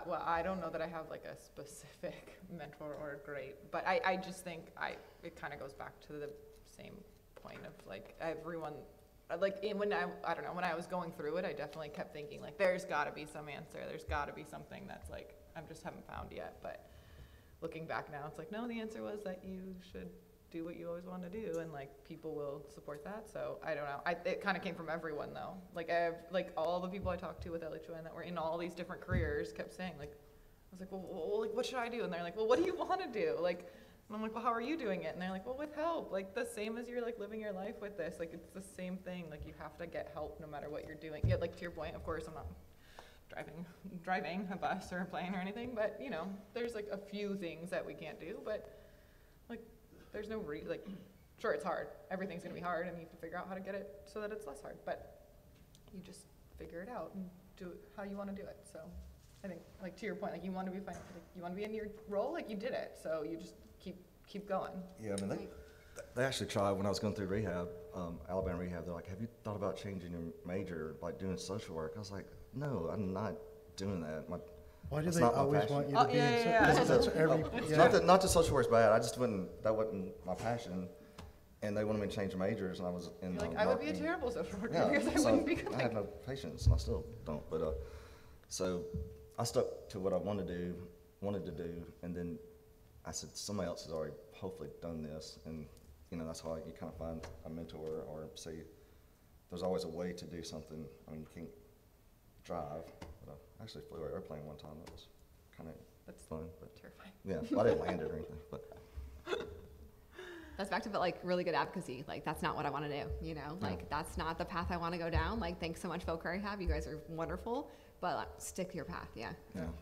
Well, I don't know that I have like a specific mentor or great, but I just think it kind of goes back to the same point of like everyone. Like when I was going through it, I definitely kept thinking like, there's got to be some answer. There's got to be something that's like I just haven't found yet. But looking back now, it's like no, the answer was that you should do what you always want to do, and like people will support that. So I don't know. It kind of came from everyone though. Like all the people I talked to with LHON that were in all these different careers kept saying like, I was like, well, like what should I do? And they're like, well, what do you want to do? Like. And I'm like, well, how are you doing it? And they're like, well, with help, like the same as you're like living your life with this, like it's the same thing. Like you have to get help no matter what you're doing. Yeah, like to your point, of course, I'm not driving a bus or a plane or anything, but there's like a few things that we can't do, but like there's no sure, it's hard. Everything's gonna be hard, and you have to figure out how to get it so that it's less hard. But you just figure it out and do it how you want to do it. So I think, like to your point, like you want to be fine, like you want to be in your role, like you did it, so you just keep going. Yeah, I mean, they actually tried when I was going through rehab, Alabama rehab. They're like, "Have you thought about changing your major, like doing social work?" I was like, "No, I'm not doing that." Why do they always want you to be in Not that social work's bad. I just that wasn't my passion, and they wanted me to change majors, and I was in. Like I would be a terrible social worker yeah, because I wouldn't be good. I have no patience, and I still don't. But so I stuck to what I wanted to do, and then I said somebody else has already hopefully done this, and that's how you kind of find a mentor or say there's always a way to do something. I mean, you can't drive, but I actually flew an airplane one time. That was kind of fun, but terrifying. Yeah, well, I didn't land it or anything, but. That's back to like really good advocacy. Like that's not what I want to do. Like that's not the path I want to go down. Like thanks so much, Phil Rehab. You guys are wonderful, but stick to your path. Yeah.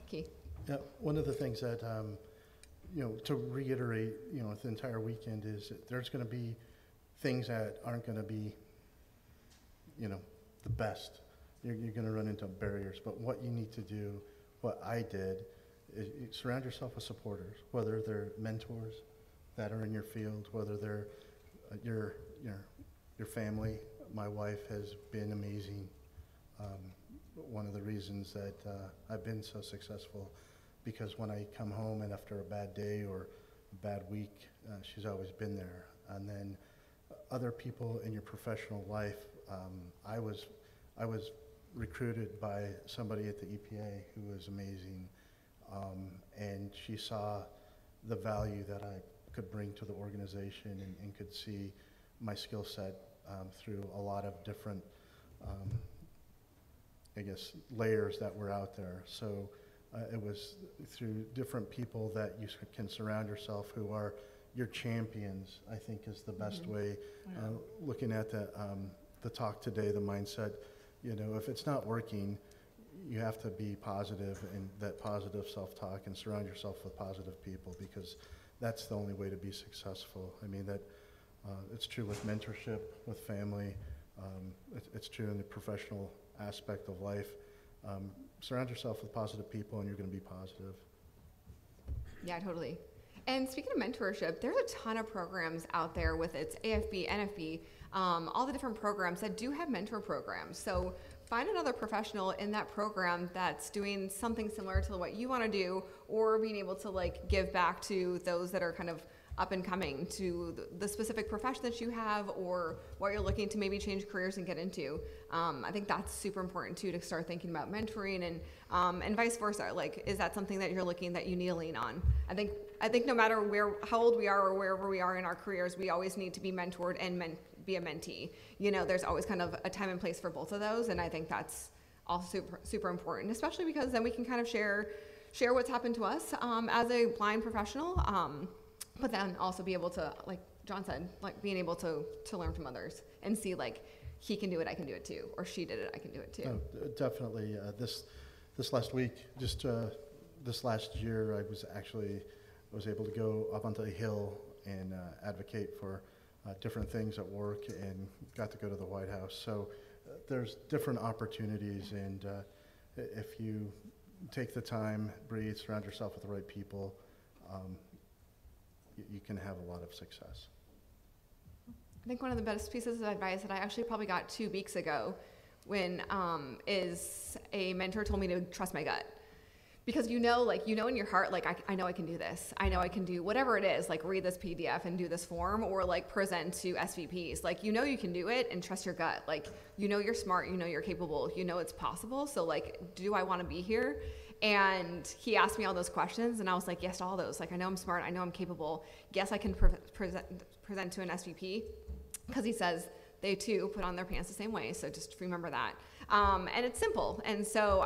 Key. Yeah. One of the things that to reiterate, the entire weekend is that there's going to be things that aren't going to be, the best. You're going to run into barriers, but what you need to do, what I did, is surround yourself with supporters, whether they're mentors that are in your field, whether they're your family. My wife has been amazing. One of the reasons that I've been so successful, because when I come home and after a bad day or a bad week, she's always been there. And then other people in your professional life, I was recruited by somebody at the EPA who was amazing, and she saw the value that I could bring to the organization and could see my skill set through a lot of different, layers that were out there. So it was through different people that you can surround yourself who are your champions, I think is the best way. Looking at the talk today, the mindset, if it's not working, you have to be positive and that positive self-talk and surround yourself with positive people, because that's the only way to be successful. I mean, that it's true with mentorship, with family. It's true in the professional aspect of life. Surround yourself with positive people and you're going to be positive. Yeah, totally. And speaking of mentorship, there's a ton of programs out there with its AFB, NFB, all the different programs that do have mentor programs. So find another professional in that program that's doing something similar to what you want to do, or being able to like give back to those that are kind of up and coming to the specific profession that you have, or what you're looking to maybe change careers and get into. I think that's super important too, to start thinking about mentoring and vice versa. Like, is that something that you're looking that you need to lean on? I think no matter how old we are or wherever we are in our careers, we always need to be mentored and be a mentee. You know, there's always kind of a time and place for both of those, and I think that's also super important, especially because then we can kind of share what's happened to us as a blind professional. But then also be able to, like John said, like being able to learn from others and see like he can do it, I can do it too, or she did it, I can do it too. No, definitely. This last week, just this last year, I was able to go up onto the Hill and advocate for different things at work, and got to go to the White House. So there's different opportunities, and if you take the time, breathe, surround yourself with the right people, you can have a lot of success. I think one of the best pieces of advice that I actually probably got 2 weeks ago when is a mentor told me to trust my gut. Because you know in your heart, like, I know I can do this. I know I can do whatever it is, like read this PDF and do this form, or like present to SVPs. Like, you know you can do it, and trust your gut. Like, you know you're smart, you know you're capable, you know it's possible. So like, do I want to be here? And he asked me all those questions, and I was like, yes to all those. Like, I know I'm smart, I know I'm capable. Yes, I can present to an SVP, because he says they too put on their pants the same way. So just remember that. And it's simple. And so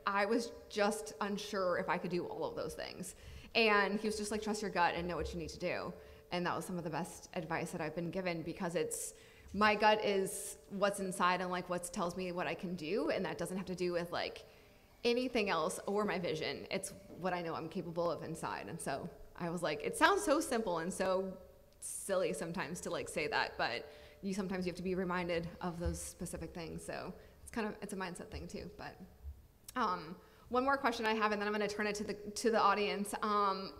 I was just unsure if I could do all of those things. And he was just like, trust your gut and know what you need to do. And that was some of the best advice that I've been given, because my gut is what's inside and like what tells me what I can do. And that doesn't have to do with like anything else or my vision. It's what I know I'm capable of inside. And so I was like, it sounds so simple and so silly sometimes to like say that, but sometimes you have to be reminded of those specific things. So it's a mindset thing too. But one more question I have, and then I'm going to turn it to the audience.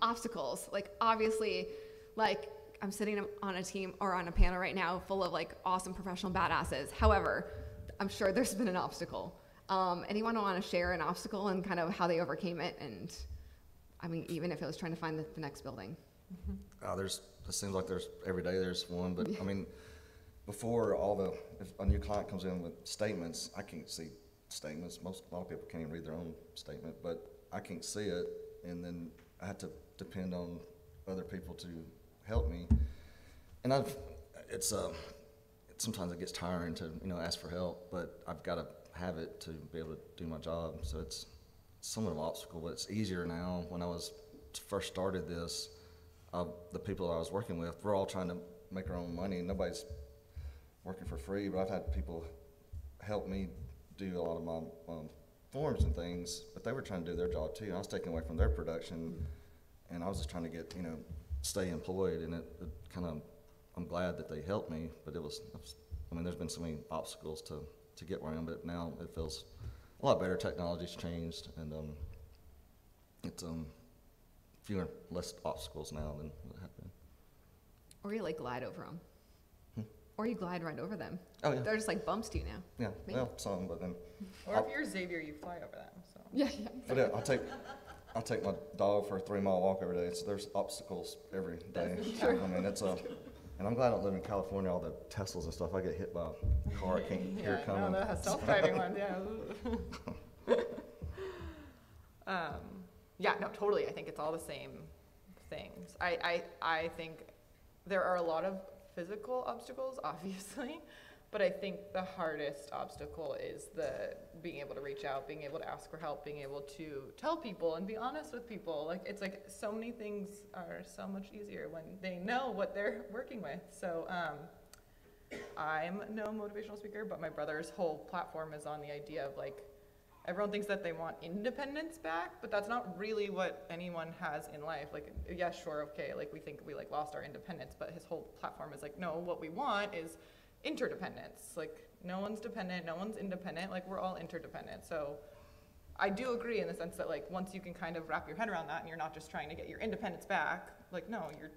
Obstacles, like obviously, like I'm sitting on a team or on a panel right now full of like awesome professional badasses. However, I'm sure there's been an obstacle. Anyone want to share an obstacle and kind of how they overcame it? And I mean, even if it was trying to find the next building. It seems like every day there's one, but I mean, before if a new client comes in with statements, I can't see statements. A lot of people can't even read their own statement, but I can't see it, and then I have to depend on other people to help me. And sometimes it gets tiring to ask for help, but I've got to have it to be able to do my job. So it's somewhat of an obstacle, but it's easier now. When I first started this, the people I was working with, we're all trying to make our own money, and nobody's working for free, but I've had people help me do a lot of my forms and things, but they were trying to do their job too. I was taking away from their production, and I was just trying to get, stay employed, and it kind of, I'm glad that they helped me, but there's been so many obstacles to get where I am, but now it feels a lot better. Technology's changed, and it's fewer, less obstacles now than what happened. Or you like glide over them. Or you glide right over them. Oh, yeah. They're just like bumps to you now. Yeah, Maybe. well, some, but then. Or if you're Xavier, you fly over them. So. Yeah. But yeah, I take my dog for a 3-mile walk every day, so there's obstacles every day. I mean, and I'm glad I don't live in California, all the Teslas and stuff. I get hit by a car, I can't hear it coming. No, the self-driving ones, yeah. Yeah, no, totally. I think it's all the same things. I think there are a lot of physical obstacles, obviously, but I think the hardest obstacle is the being able to reach out, being able to ask for help, being able to tell people and be honest with people. Like, it's like so many things are so much easier when they know what they're working with. So I'm no motivational speaker, but my brother's whole platform is on the idea of like, everyone thinks that they want independence back, but that's not really what anyone has in life. Like, yeah, sure, okay, like we think we like lost our independence, but his whole platform is like, no, what we want is interdependence. Like, no one's dependent, no one's independent, like we're all interdependent. So I do agree in the sense that like once you can kind of wrap your head around that and you're not just trying to get your independence back, like no, you're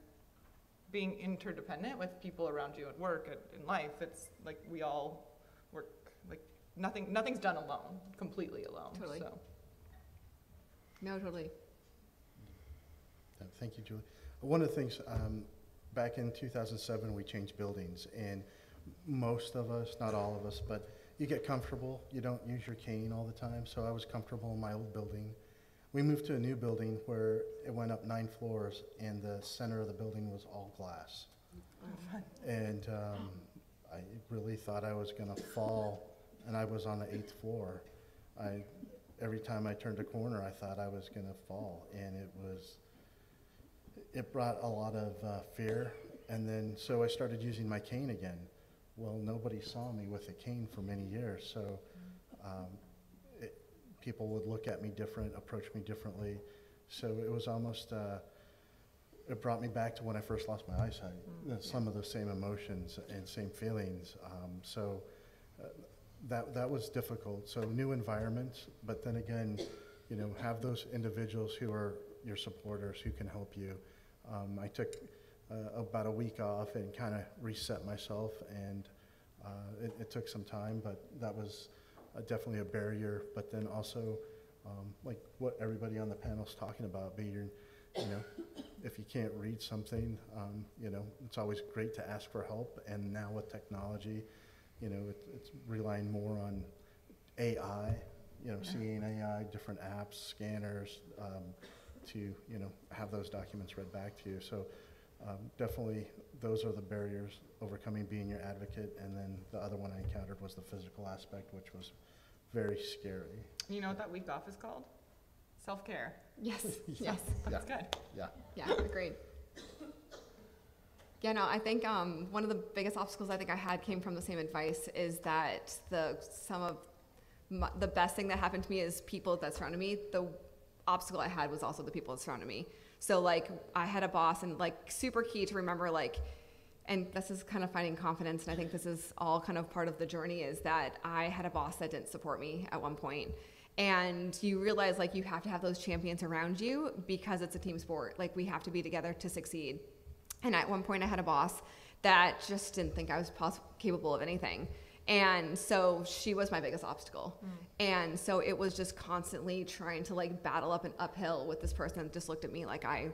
being interdependent with people around you at work, in life. It's like we all work like nothing's done alone, completely alone. Totally. So. No, totally. Thank you, Julie. One of the things, back in 2007, we changed buildings, and most of us, not all of us, but you get comfortable. You don't use your cane all the time, so I was comfortable in my old building. We moved to a new building where it went up 9 floors, and the center of the building was all glass. And I really thought I was going to fall, and I was on the 8th floor. Every time I turned a corner, I thought I was going to fall, and it brought a lot of fear. And then, so I started using my cane again. Well, nobody saw me with a cane for many years, so people would look at me different, approach me differently. So it was almost, it brought me back to when I first lost my eyesight. Some of the same emotions and same feelings. That was difficult. So new environments, but then again, have those individuals who are your supporters who can help you. I took about a week off and kind of reset myself, and it took some time, but that was definitely a barrier. But then also, like what everybody on the panel is talking about, if you can't read something, it's always great to ask for help. And now with technology, it's relying more on AI, seeing AI, different apps, scanners, to, have those documents read back to you. So definitely those are the barriers, overcoming being your advocate. And then the other one I encountered was the physical aspect, which was very scary. You know what that week off is called? Self-care. Yes, Yeah. yes. That's good. Yeah. Yeah, agreed. Yeah, no, I think one of the biggest obstacles I think I had came from the same advice, is that the best thing that happened to me is people that surrounded me. The obstacle I had was also the people that surrounded me. So like I had a boss, and like super key to remember, like, and this is kind of finding confidence, and I think this is all kind of part of the journey, is that I had a boss that didn't support me at one point. And you realize like you have to have those champions around you, because it's a team sport. Like we have to be together to succeed. And at one point I had a boss that just didn't think I was capable of anything. And so she was my biggest obstacle. And so it was just constantly trying to like battle up an uphill with this person that just looked at me like I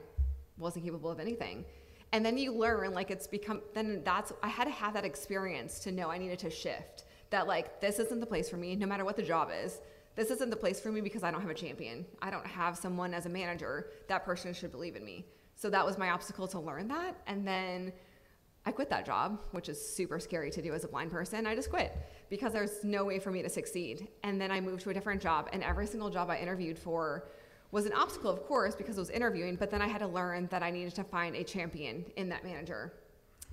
wasn't capable of anything. And then you learn, like I had to have that experience to know I needed to shift. That like, this isn't the place for me, no matter what the job is. This isn't the place for me because I don't have a champion. I don't have someone as a manager. That person should believe in me. So that was my obstacle to learn that. And then I quit that job, which is super scary to do as a blind person. I just quit because there's no way for me to succeed. And then I moved to a different job, and every single job I interviewed for was an obstacle, of course, because I was interviewing, but then I had to learn that I needed to find a champion in that manager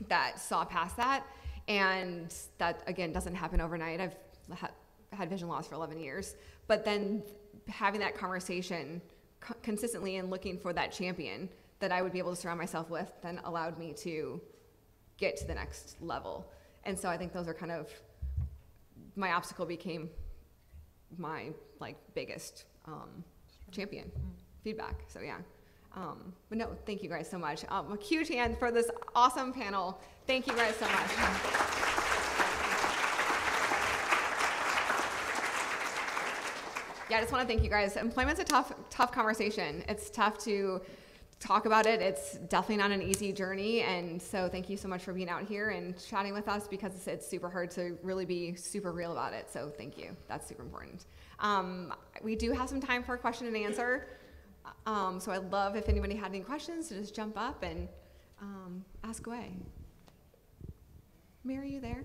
that saw past that. And that, again, doesn't happen overnight. I've had vision loss for 11 years. But then having that conversation consistently and looking for that champion that I would be able to surround myself with then allowed me to get to the next level. And so I think those are kind of, my obstacle became my like biggest champion feedback. So yeah. But no, thank you guys so much. A huge hand for this awesome panel. Thank you guys so much. Yeah, I just want to thank you guys. Employment's a tough conversation. It's tough to talk about it. It's definitely not an easy journey. And so thank you so much for being out here and chatting with us, because it's super hard to really be super real about it. So thank you. That's super important. We do have some time for a question and answer. So I'd love if anybody had any questions to just jump up and ask away. Mary, are you there?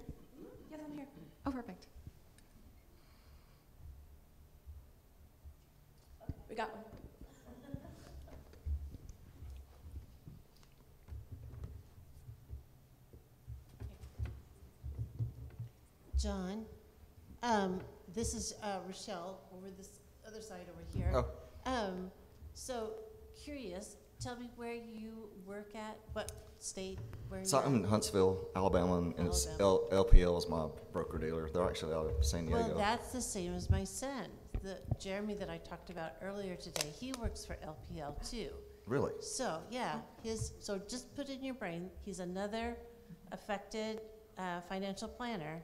Yes, I'm here. Oh, perfect. We got one. John, this is Rochelle over this other side over here. Oh. So curious, tell me where you work at, what state, where So you're I'm in Huntsville, Alabama, and it's Alabama. LPL is my broker dealer. They're actually out of San Diego. Well, that's the same as my son. Jeremy that I talked about earlier today, he works for LPL too. Really? So, yeah, so just put in your brain, he's another affected financial planner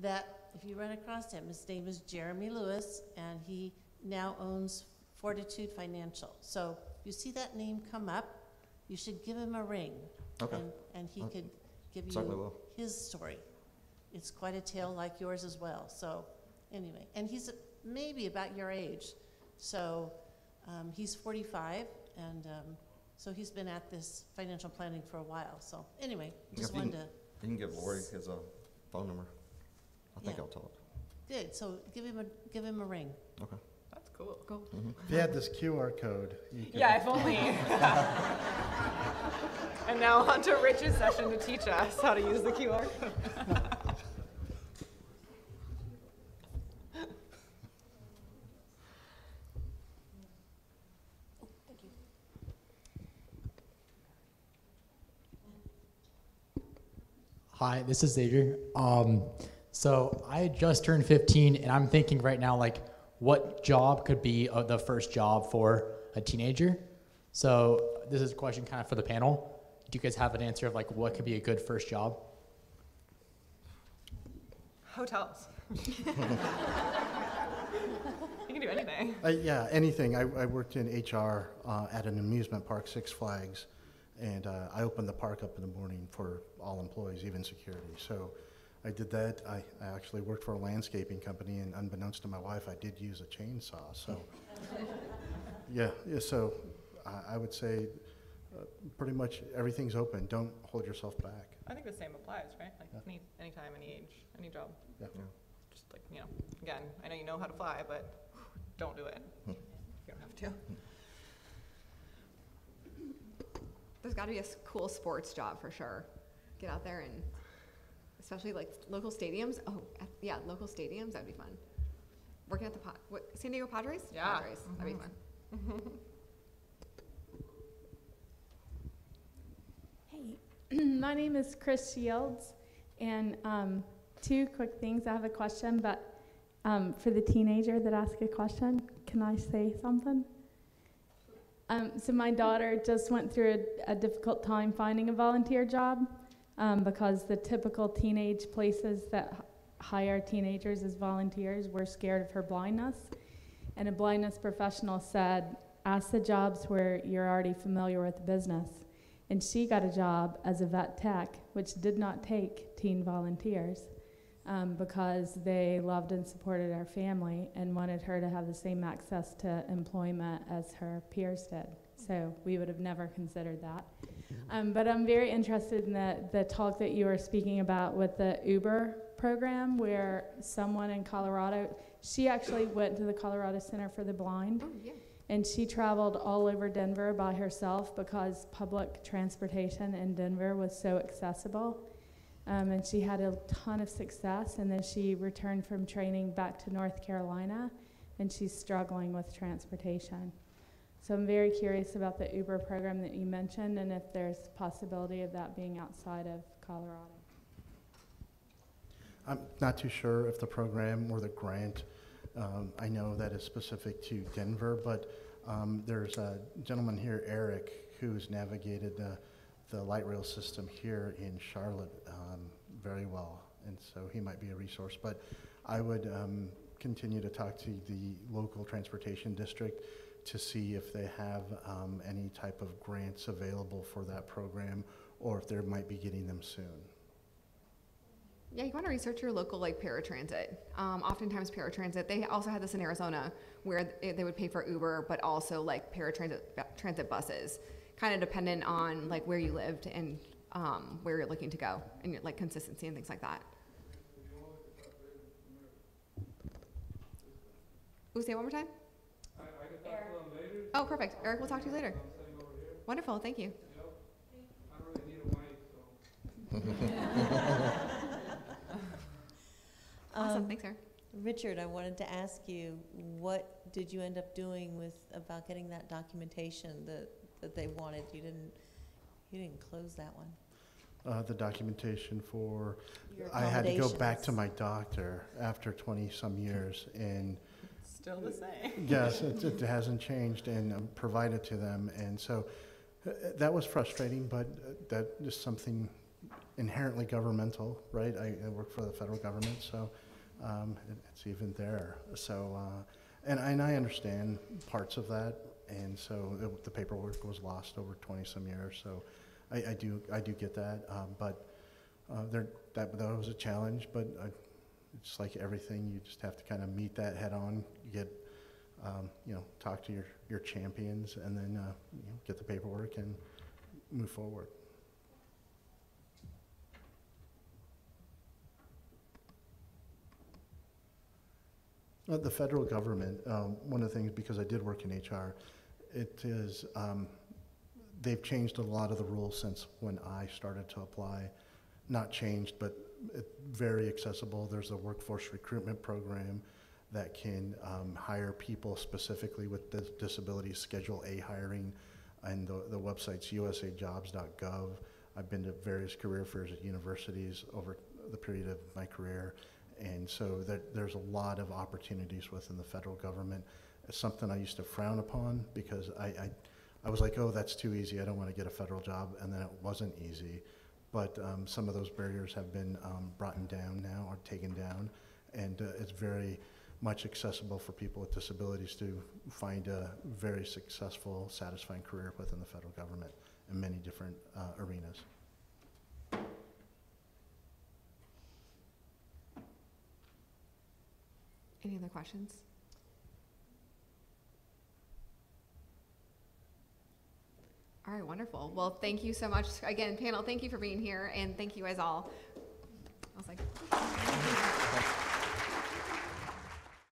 that if you run across him, his name is Jeremy Lewis, and he now owns Fortitude Financial. So if you see that name come up, you should give him a ring. Okay. And he could give Certainly you will. his story. It's quite a tale like yours as well. So anyway, and he's maybe about your age. So he's 45, and so he's been at this financial planning for a while. So anyway, just If you wanted can- to, You can give Lori his phone number. I think Yeah. I'll talk. good, so give him a ring. Okay. That's cool. Cool. If you had this QR code, you could. Yeah, if only. And now on to Rich's session to teach us how to use the QR code. Thank you. Hi, this is Xavier. So I just turned 15, and I'm thinking right now, like, what job could be the first job for a teenager? So this is a question kind of for the panel. Do you guys have an answer of like what could be a good first job? Hotels. You can do anything. Yeah, anything. I worked in HR at an amusement park, Six Flags, and I opened the park up in the morning for all employees, even security. So I did that. I actually worked for a landscaping company, and unbeknownst to my wife, I did use a chainsaw. So yeah. So I would say pretty much everything's open. Don't hold yourself back. I think the same applies, right? Like Yeah. anytime, any age, any job. Yeah. Just like, again, I know you know how to fly, but don't do it. You don't have to. There's got to be a cool sports job for sure. Get out there and, especially like local stadiums. Oh, yeah, local stadiums. That'd be fun. Working at the San Diego Padres. Yeah. Padres. That'd be fun. Hey, my name is Chris Shields, and two quick things. I have a question, but for the teenager that asked a question, can I say something? So my daughter just went through a difficult time finding a volunteer job because the typical teenage places that hire teenagers as volunteers were scared of her blindness. And a blindness professional said, ask the jobs where you're already familiar with the business. And she got a job as a vet tech, which did not take teen volunteers because they loved and supported our family and wanted her to have the same access to employment as her peers did. So we would have never considered that. But I'm very interested in the talk that you were speaking about with the Uber program, where someone in Colorado, she actually went to the Colorado Center for the Blind. Oh, yeah. And she traveled all over Denver by herself because public transportation in Denver was so accessible. And she had a ton of success, and then she returned from training back to North Carolina, and she's struggling with transportation. So I'm very curious about the Uber program that you mentioned, and if there's a possibility of that being outside of Colorado. I'm not too sure if the program or the grant, I know that is specific to Denver, but there's a gentleman here, Eric, who's navigated the light rail system here in Charlotte very well, and so he might be a resource. But I would continue to talk to the local transportation district to see if they have any type of grants available for that program, or if they might be getting them soon. Yeah, you want to research your local like paratransit. Oftentimes paratransit, they also had this in Arizona where they would pay for Uber, but also like transit buses, kind of dependent on like where you lived and where you're looking to go and like consistency and things like that. Ooh, say it one more time. I can talk to them later. Oh, perfect. Eric, we'll talk to you later. I'm sitting over here. Wonderful, thank you. Yep. I don't really need a mic, so. Awesome, thanks, Eric. Richard, I wanted to ask you, what did you end up doing about getting that documentation that they wanted? You didn't close that one. The documentation for, Your I had to go back to accommodations. my doctor after 20-some years, and Still the same. yes, it hasn't changed, and provided to them, and so that was frustrating, but that is something inherently governmental, right? I work for the federal government, so It's even there. So, and I understand parts of that, and so the paperwork was lost over 20-some years. So, I do get that, but that was a challenge. But it's like everything, you just have to kind of meet that head on. You get, talk to your champions, and then get the paperwork and move forward. The federal government, one of the things, because I did work in HR, it is, they've changed a lot of the rules since when I started to apply. Not changed, but very accessible. There's a workforce recruitment program that can hire people specifically with disabilities, Schedule A hiring, and the website's usajobs.gov. I've been to various career fairs at universities over the period of my career. And so there's a lot of opportunities within the federal government. It's something I used to frown upon because I was like, oh, that's too easy. I don't want to get a federal job. And then it wasn't easy. But some of those barriers have been brought down now or taken down. And it's very much accessible for people with disabilities to find a very successful, satisfying career within the federal government in many different arenas. Any other questions? All right, wonderful. Well, thank you so much. Again, panel, thank you for being here, and thank you guys all. I was like,